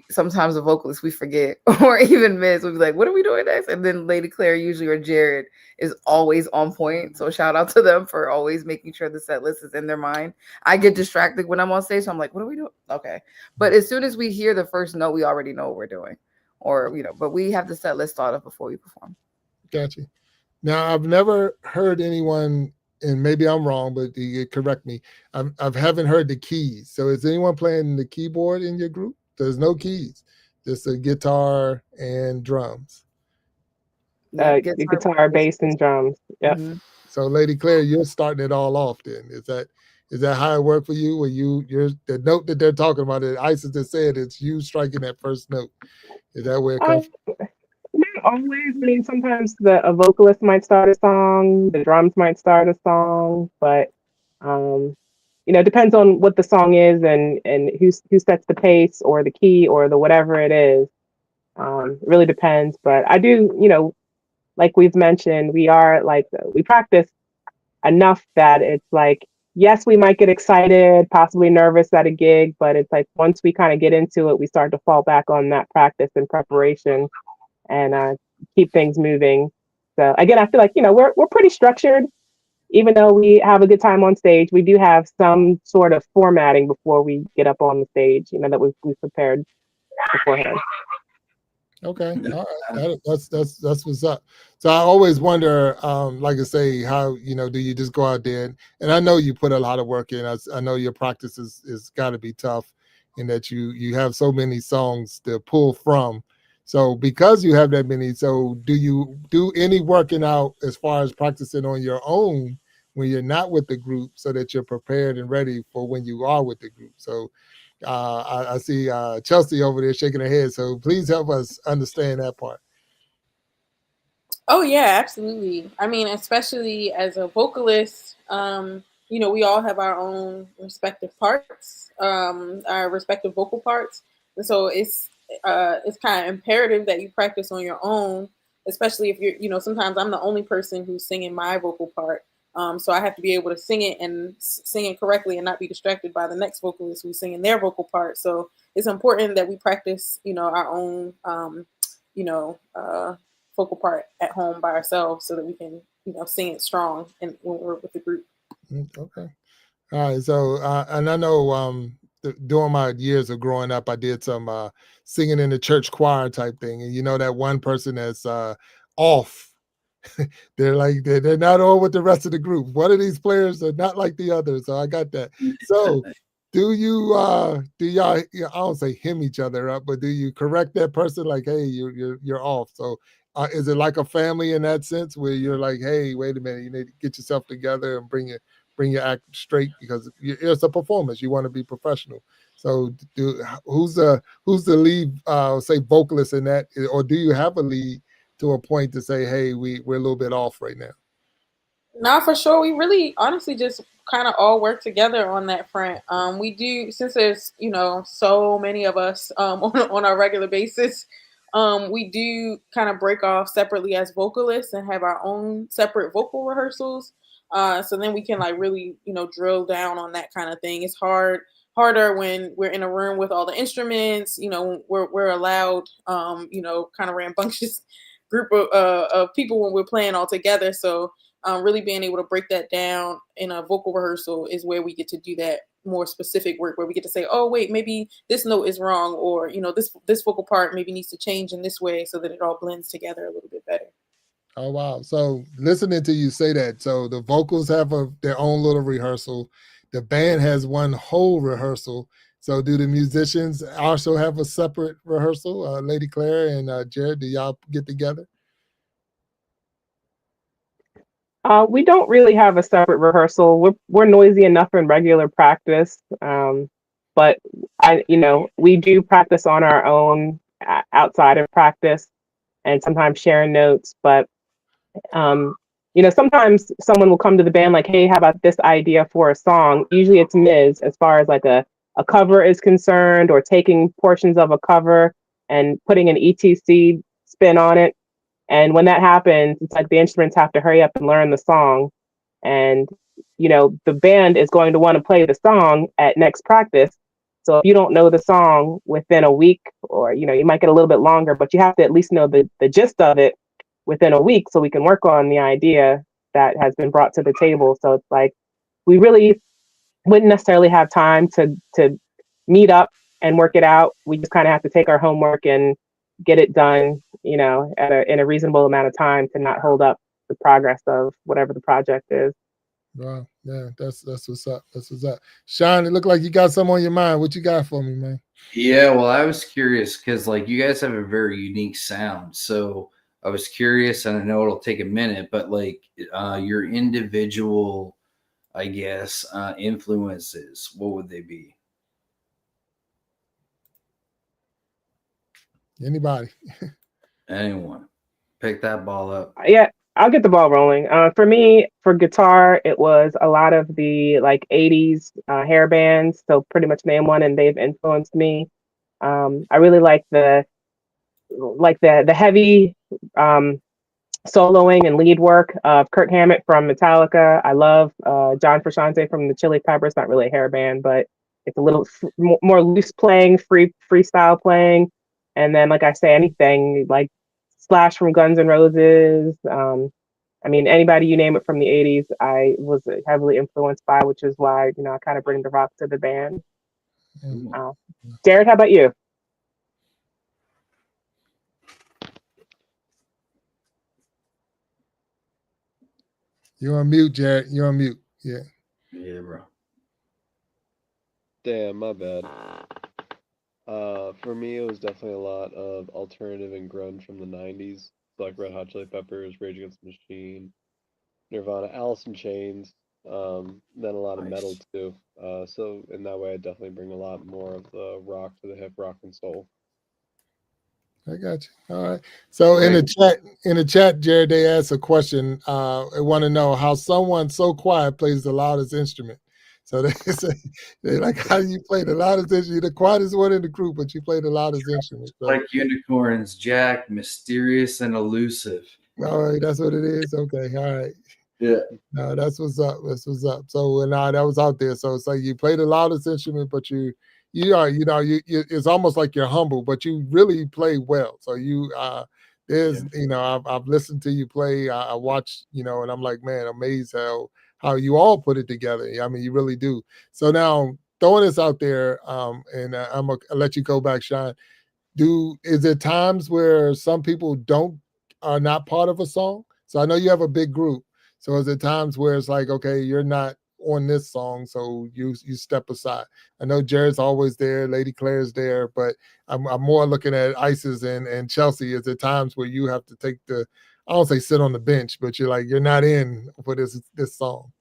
sometimes the vocalists we forget, or even Miz will be like, what are we doing next? And then Lady Claire usually, or Jared, is always on point. So shout out to them for always making sure the set list is in their mind. I get distracted when I'm on stage, so I'm like, what are we doing? Okay. But as soon as we hear the first note, we already know what we're doing. Or, but we have the set list thought of before we perform. Gotcha. Now, I've never heard anyone, and maybe I'm wrong, but you correct me. I haven't heard the keys. So is anyone playing the keyboard in your group? There's no keys, just a guitar and drums. Guitar, bass, and drums. Yep. Mm-hmm. So, Lady Claire, you're starting it all off. Then is that how it worked for you? Where you're the note that they're talking about? That Isis just said, it's you striking that first note. Is that where it comes from? Not always. I mean, sometimes a vocalist might start a song, the drums might start a song, but it depends on what the song is and who sets the pace or the key or the whatever it is. It really depends. But I do, like we've mentioned, we practice enough that it's like, yes, we might get excited, possibly nervous at a gig, but it's like once we kind of get into it, we start to fall back on that practice and preparation and keep things moving. So again, I feel like, we're pretty structured. Even though we have a good time on stage, we do have some sort of formatting before we get up on the stage, that we've prepared beforehand. Okay, all right, that's what's up. So I always wonder, like I say, how do you just go out there and I know you put a lot of work in. I know your practice is got to be tough, in that you have so many songs to pull from. So because you have that many, so do you do any working out as far as practicing on your own when you're not with the group, so that you're prepared and ready for when you are with the group? So I see Chelsea over there shaking her head. So please help us understand that part. Oh yeah, absolutely. I mean, especially as a vocalist, we all have our own respective parts, our respective vocal parts, and so it's kind of imperative that you practice on your own, especially if sometimes I'm the only person who's singing my vocal part, so I have to be able to sing it and sing it correctly and not be distracted by the next vocalist who's singing their vocal part. So it's important that we practice, our own, you know. Focal part at home by ourselves so that we can, sing it strong and when we're with the group. Okay. All right. So, and I know during my years of growing up, I did some singing in the church choir type thing. And that one person that's off, they're not on with the rest of the group. One of these players are not like the others. So I got that. So do y'all, I don't say him each other up, but do you correct that person like, hey, you're off? So is it like a family in that sense where you're like, hey, wait a minute, you need to get yourself together and bring your act straight, because it's a performance. You want to be professional. So who's the lead, say, vocalist in that, or do you have a lead to a point to say, hey, we're a little bit off right now? No, for sure. We really honestly just kind of all work together on that front. We do, since there's, so many of us on a regular basis, we do kind of break off separately as vocalists and have our own separate vocal rehearsals. So then we can really, drill down on that kind of thing. It's harder when we're in a room with all the instruments, we're allowed, kind of rambunctious group of people when we're playing all together. So really being able to break that down in a vocal rehearsal is where we get to do that more specific work, where we get to say, oh wait, maybe this note is wrong, or this vocal part maybe needs to change in this way so that it all blends together a little bit better. Oh wow. So listening to you say that, so the vocals have their own little rehearsal, the band has one whole rehearsal. So do the musicians also have a separate rehearsal? Lady Claire and Jared, do y'all get together? We don't really have a separate rehearsal. We're noisy enough in regular practice, but we do practice on our own outside of practice, and sometimes sharing notes. But sometimes someone will come to the band like, "Hey, how about this idea for a song?" Usually, it's Ms. as far as like a cover is concerned, or taking portions of a cover and putting an ETC spin on it. And when that happens, it's like the instruments have to hurry up and learn the song. And, the band is going to want to play the song at next practice. So if you don't know the song within a week, or, you might get a little bit longer, but you have to at least know the gist of it within a week so we can work on the idea that has been brought to the table. So it's like, we really wouldn't necessarily have time to meet up and work it out. We just kind of have to take our homework and get it done, in a reasonable amount of time to not hold up the progress of whatever the project is. Wow, yeah, that's what's up. That's what's up. Sean, it looked like you got something on your mind. What you got for me, man? Yeah, well, I was curious because you guys have a very unique sound. So I was curious, and I know it'll take a minute, but your individual, I guess, influences, what would they be? Anybody? Anyone? Pick that ball up. Yeah, I'll get the ball rolling. For me, for guitar, it was a lot of the 80s hair bands. So pretty much name one, and they've influenced me. I really like the heavy soloing and lead work of Kirk Hammett from Metallica. I love John Frusciante from the Chili Peppers. Not really a hair band, but it's a little more loose playing, freestyle playing. And then, like I say, anything like Slash from Guns N' Roses. Anybody you name it from the 80s, I was heavily influenced by, which is why, I kind of bring the rock to the band. Jared, how about you? You're on mute, Jared. You're on mute. Yeah. Yeah, bro. Damn, my bad. For me, it was definitely a lot of alternative and grunge from the '90s, like Red Hot Chili Peppers, Rage Against the Machine, Nirvana, Alice in Chains. Then a lot of metal Nice. too. So in that way, I definitely bring a lot more of the rock to the hip rock and soul. I got you. All right. So in the chat, Jared, they asked a question. They want to know how someone so quiet plays the loudest instrument. So they say, they like, how do you play the loudest instrument? You're the quietest one in the group, but you play the loudest instrument. So, Like unicorns, Jack, mysterious and elusive. all right, that's what it is. Okay, all right. Yeah. No, that's what's up. That's what's up. So that was out there. So it's like you play the loudest instrument, but you are, it's almost like you're humble, but you really play well. So there's, I've listened to you play. I watched, and I'm like, man, amazed how you all put it together. I mean, you really do. So now throwing this out there, and I'm gonna let you go back, Sean. Is there times where some people are not part of a song? So I know you have a big group. So is there times where it's like, okay, you're not on this song, so you step aside? I know Jared's always there, Lady Claire's there, but I'm more looking at Isis and Chelsea. Is there times where you have to take I don't say sit on the bench, but you're not in for this song?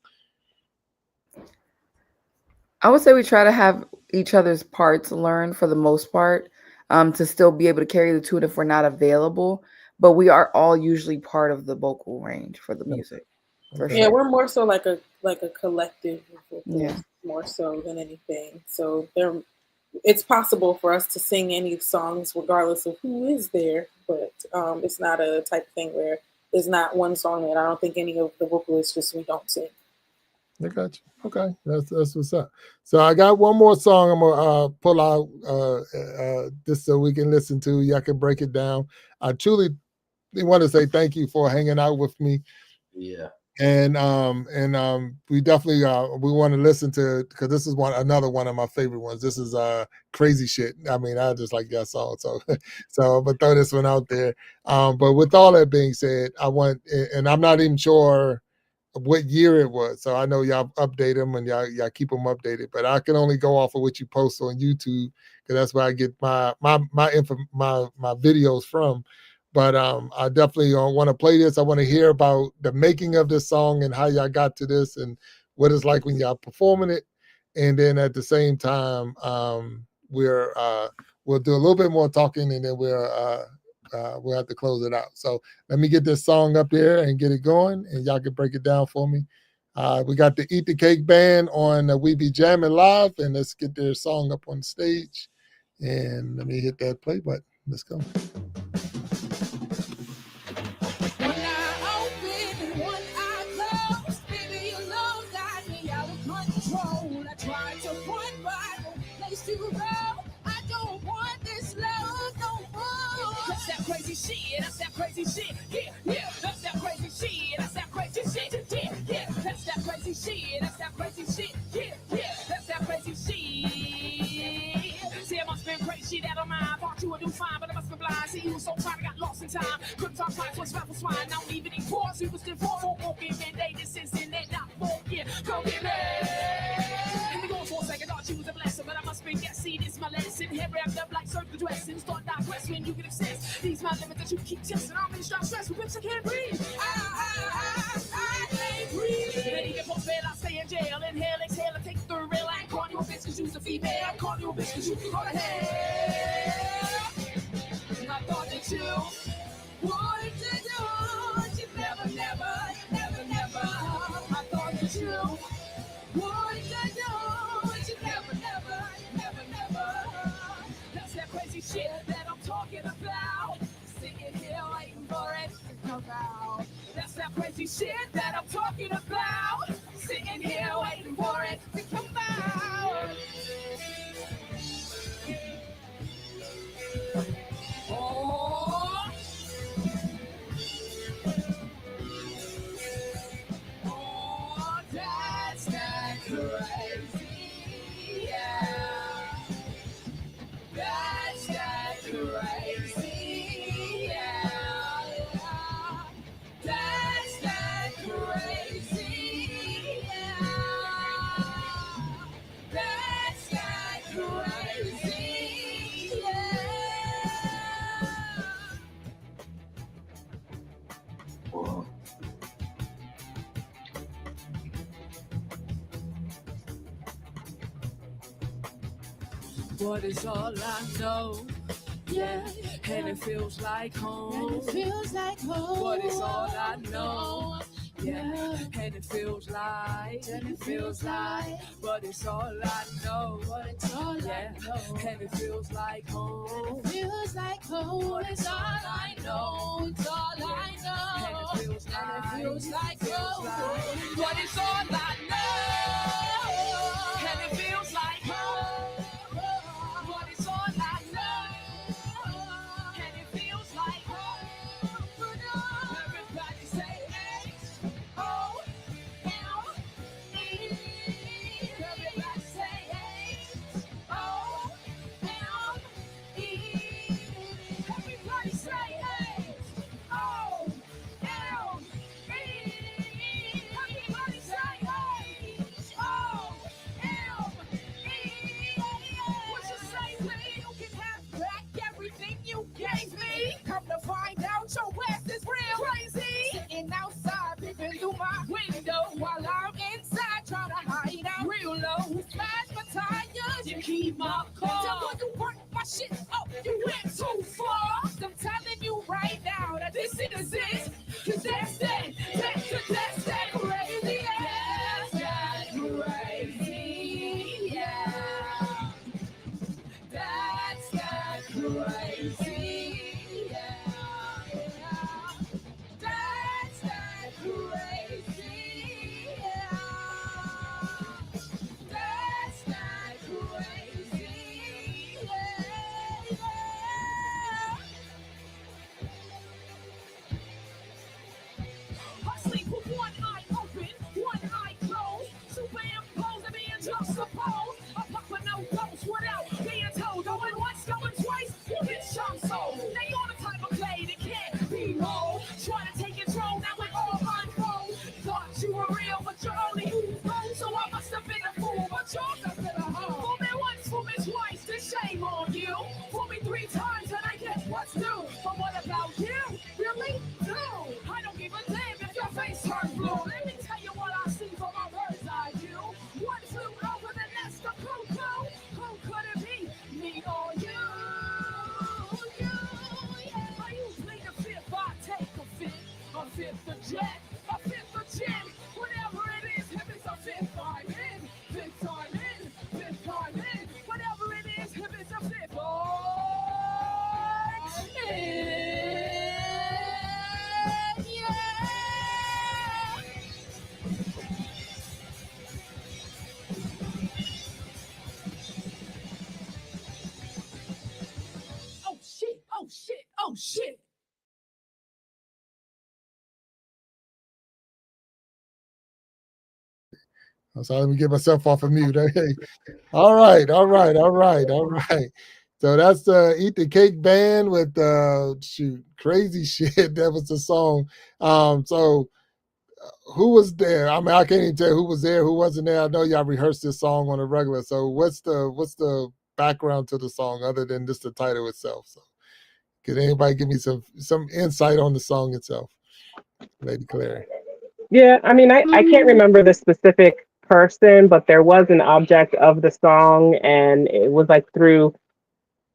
I would say we try to have each other's parts learned for the most part, to still be able to carry the tune if we're not available. But we are all usually part of the vocal range for the music. For Yeah, sure. we're more so like a collective, Yeah. more so than anything. So it's possible for us to sing any songs regardless of who is there, but it's not a type of thing where there's not one song that I don't think any of the vocalists we don't sing. I got you. Okay, that's what's up. So I got one more song I'm gonna pull out just so we can listen to. Y'all can break it down. I truly want to say thank you for hanging out with me. Yeah. And we definitely we want to listen to, because this is another one of my favorite ones. This is crazy shit. I mean, I just like that song. So I'm gonna throw this one out there. But with all that being said, and I'm not even sure what year it was. So I know y'all update them and y'all keep them updated, but I can only go off of what you post on YouTube, because that's where I get my videos from. But I definitely want to play this. I want to hear about the making of this song and how y'all got to this and what it's like when y'all performing it. And then at the same time, we'll do a little bit more talking, and then we'll have to close it out. So let me get this song up there and get it going, and y'all can break it down for me. We got the Eat the Cake band on We Be Jammin' live, and let's get their song up on stage. And let me hit that play button. Let's go. That's that crazy shit. Yeah. That's that crazy shit. That's that crazy shit. Yeah. That's that crazy shit. That's that crazy shit. Yeah. That's that crazy shit. See, it must have been crazy that on mine. Thought you would do fine, but I must be blind. See, you was so tired, I got lost in time. Couldn't talk twice, was rapper swine. I don't even eat pause. You was still for walking midday. This is in that, not for yeah. Go get me. Let me go for a second. Thought you was a blessing, but I must be guess. See, this my lesson. Hair wrapped up like circle dressing. Start digress when you get obsessed. These my limits that you keep testing. I'm in strong stress with whips I can't breathe. I can't breathe. Then you get post bail, I stay in jail. Inhale, exhale, and take the real. I ain't calling you a bitch cause you's a female. I'm calling you a bitch cause you can go to hell. And I thought that you wanted to do what you never. I thought that you wanted to do what you never. That's that crazy shit that I'm talking about. Sitting here waiting for it to come out. That's that crazy shit that I'm talking about. Sitting here waiting for it to come out. Oh, but it's all I know. Yeah, and it feels like home. And it feels like home. But it's all I know. Yeah, and it feels like, but it's all I know. But it's all I know. And it feels like home. And it feels like home. But it's all I know. It's all I know. And it feels like home. But it's all I know. And it feels like home. But it's all I know. And it feels like home. Everybody say H-O-M-E. Everybody say H-O-M-E. Everybody say H-O-M-E. Everybody say H-O-M-E. What you say, Lee? You can have back everything you gave me. Come to find out your ass is real crazy. Sitting outside, peeping through my window while I'm inside trying to hide out real low. Smash my tires, you keep my car. Tell boy you work my shit up, you went too far. I'm telling you right now that this is it. Cause that's that crazy. That's that crazy, yeah. That's that crazy, yeah. That's that crazy, yeah. That's that crazy, yeah. I sleep with one eye open, one eye closed. Superimpose and being juxtaposed. I pop a no dose without being told. Going once, going twice, you get some soul. They on the type of play that can't be rolled. Try to take control, now it all unfolds. Thought you were real, but you're only gold. So I must have been a fool, but you're the hoe. Fool me once, fool me twice, then shame on you. Fool me 3 times, and I get what's due. But what about you? Really? No. I don't give a damn if your face turns blue. Let me tell you what I see from my bird's eye view. One flew over the nest of cuckoo. Who could it be? Me or you? Yeah. I usually the fifth, I take a fifth. A fifth of jet, a fifth of gin. Whatever it is, if it's a fifth, I'm in. Fifth time in, fifth time in. Whatever it is, if it's a fifth, I'm in. Yeah. Oh shit, oh shit, oh shit. So let me get myself off of mute. Okay. All right. So that's the Eat the Cake Band with shoot, crazy shit. That was the song. So who was there? I mean, I can't even tell who was there, who wasn't there. I know y'all rehearsed this song on a regular. So what's the background to the song other than just the title itself? So could anybody give me some insight on the song itself, Lady Clary? Yeah, I mean, I can't remember the specific person, but there was an object of the song, and it was like through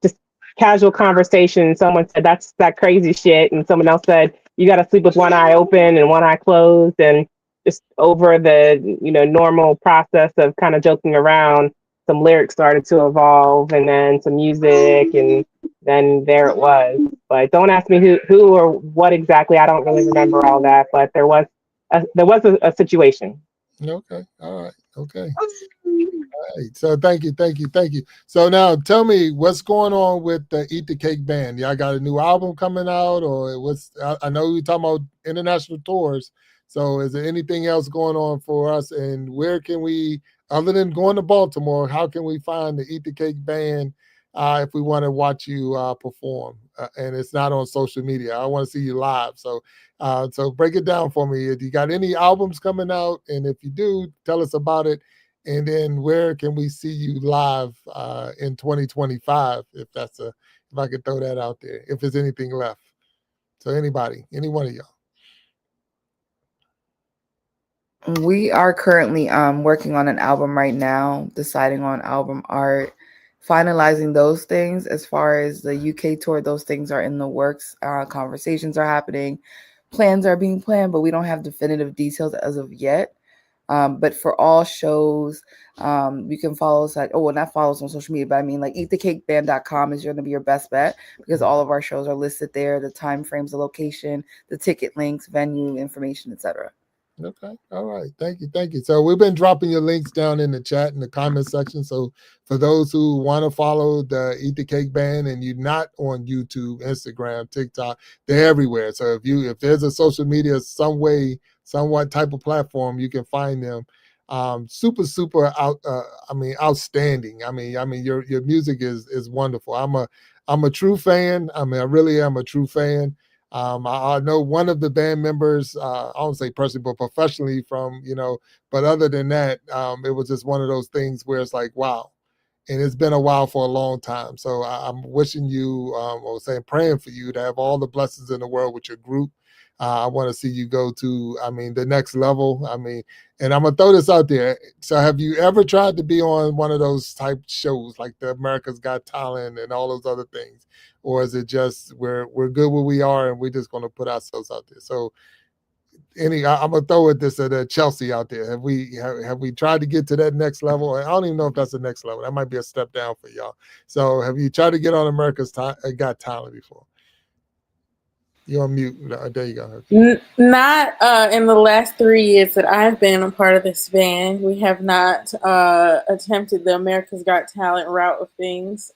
just casual conversation. Someone said, "That's that crazy shit," and someone else said, "You got to sleep with one eye open and one eye closed," and just over the normal process of kind of joking around, some lyrics started to evolve, and then some music, and then there it was. But don't ask me who or what exactly. I don't really remember all that, but there was a situation. Okay. All right. Okay. All right. So thank you. So now tell me what's going on with the Eat the Cake Band. Y'all got a new album coming out, or what's? I know you're talking about international tours. So is there anything else going on for us? And where can we, other than going to Baltimore, how can we find the Eat the Cake Band if we want to watch you perform? And it's not on social media. I want to see you live. So break it down for me. If you got any albums coming out, and if you do, tell us about it. And then where can we see you live in 2025? If I could throw that out there, if there's anything left. So anybody, any one of y'all. We are currently working on an album right now, deciding on album art, finalizing those things. As far as the UK tour, those things are in the works. Conversations are happening, plans are being planned, but we don't have definitive details as of yet. But for all shows, you can follow us at, not follow us on social media, but I mean, like, eatthecakeband.com is going to be your best bet, because all of our shows are listed there, the time frames, the location, the ticket links, venue information, etc. Okay. All right. Thank you. So we've been dropping your links down in the chat in the comment section. So for those who want to follow the Eat the Cake Band and you're not on YouTube, Instagram, TikTok, they're everywhere. So if there's a social media somewhat type of platform, you can find them. Super outstanding. I mean your music is wonderful. I'm a true fan. I mean, I really am a true fan. I know one of the band members, I don't say personally, but professionally but other than that, it was just one of those things where it's like, wow. And it's been a while for a long time. So I'm wishing you, praying for you to have all the blessings in the world with your group. I want to see you go to, the next level. And I'm going to throw this out there. So have you ever tried to be on one of those type shows like the America's Got Talent and all those other things? Or is it just we're good where we are and we're just going to put ourselves out there? So I'm gonna throw this at Chelsea out there. Have we tried to get to that next level? I don't even know if that's the next level. That might be a step down for y'all. So have you tried to get on America's Got Talent before? You're on mute. There you go. Not in the last 3 years that I've been a part of this band. We have not attempted the America's Got Talent route of things.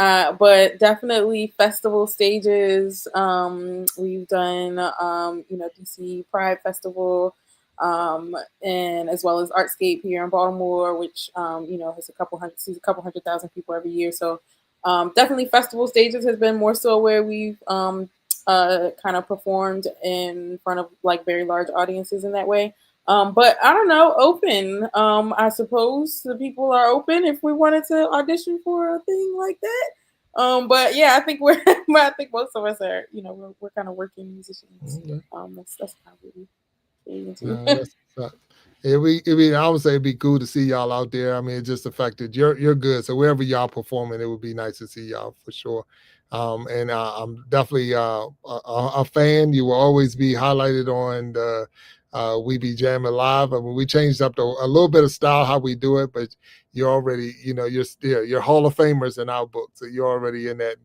But definitely festival stages. We've done, DC Pride Festival, and as well as Artscape here in Baltimore, which, has sees a couple 100,000 people every year. So definitely festival stages has been more so where we've kind of performed in front of like very large audiences in that way. But I don't know, open. I suppose the people are open if we wanted to audition for a thing like that. But yeah, I think I think most of us are, we're kind of working musicians. Okay. That's kind of what we're into. No, that's I would say it'd be cool to see y'all out there. I mean, it's just the fact that you're good. So wherever y'all performing, it would be nice to see y'all for sure. And I'm definitely a fan. You will always be highlighted on the We Be Jammin' Live. I mean, we changed up a little bit of style how we do it, but you're already, you're Hall of Famers in our book. So you're already in that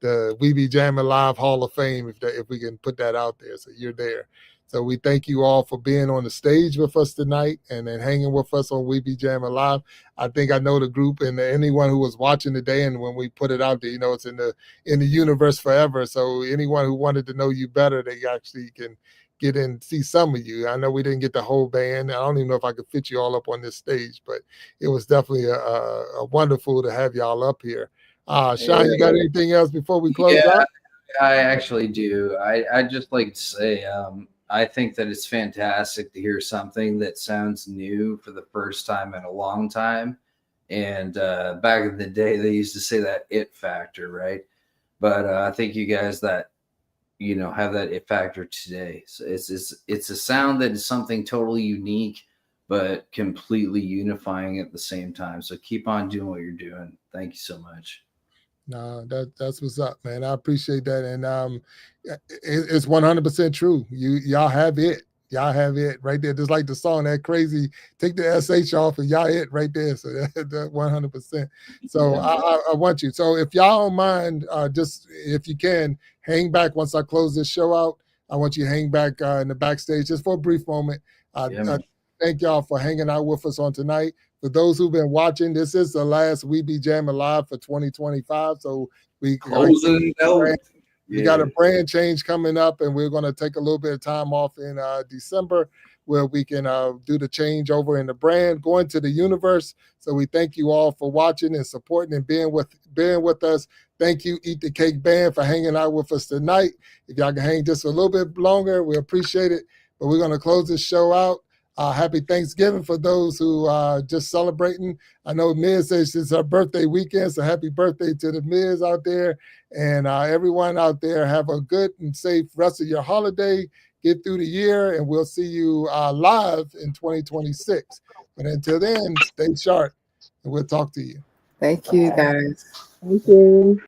the We Be Jammin' Live Hall of Fame, if we can put that out there. So you're there. So we thank you all for being on the stage with us tonight and then hanging with us on We Be Jammin' Live. I think I know the group and anyone who was watching today, and when we put it out there, it's in the universe forever. So anyone who wanted to know you better, they actually can get in and see some of you. I know we didn't get the whole band. I don't even know if I could fit you all up on this stage, but it was definitely a wonderful to have y'all up here. Sean, you got anything else before we close out? I actually do. I'd just like to say, I think that it's fantastic to hear something that sounds new for the first time in a long time. And back in the day, they used to say that it factor, right? But I think you guys that have that it factor today. So it's a sound that is something totally unique, but completely unifying at the same time. So keep on doing what you're doing. Thank you so much. No, that's what's up, man. I appreciate that, and it's 100% true. Y'all have it. Y'all have it right there. Just like the song, that crazy. Take the SH off, and y'all it right there. So that 100%. So I want you. So if y'all don't mind, just if you can hang back once I close this show out. I want you to hang back in the backstage just for a brief moment. Thank y'all for hanging out with us on tonight. For those who've been watching, this is the last We Be Jammin' Live for 2025. So we got a brand change coming up, and we're going to take a little bit of time off in December where we can do the change over in the brand, going to the universe. So we thank you all for watching and supporting and being with us. Thank you, Eat the Cake Band, for hanging out with us tonight. If y'all can hang just a little bit longer, we appreciate it. But we're going to close this show out. Happy Thanksgiving for those who are just celebrating. I know Miz says it's her birthday weekend, so happy birthday to the Miz out there. And everyone out there, have a good and safe rest of your holiday. Get through the year, and we'll see you live in 2026. But until then, stay sharp, and we'll talk to you. Thank you, guys. Thank you.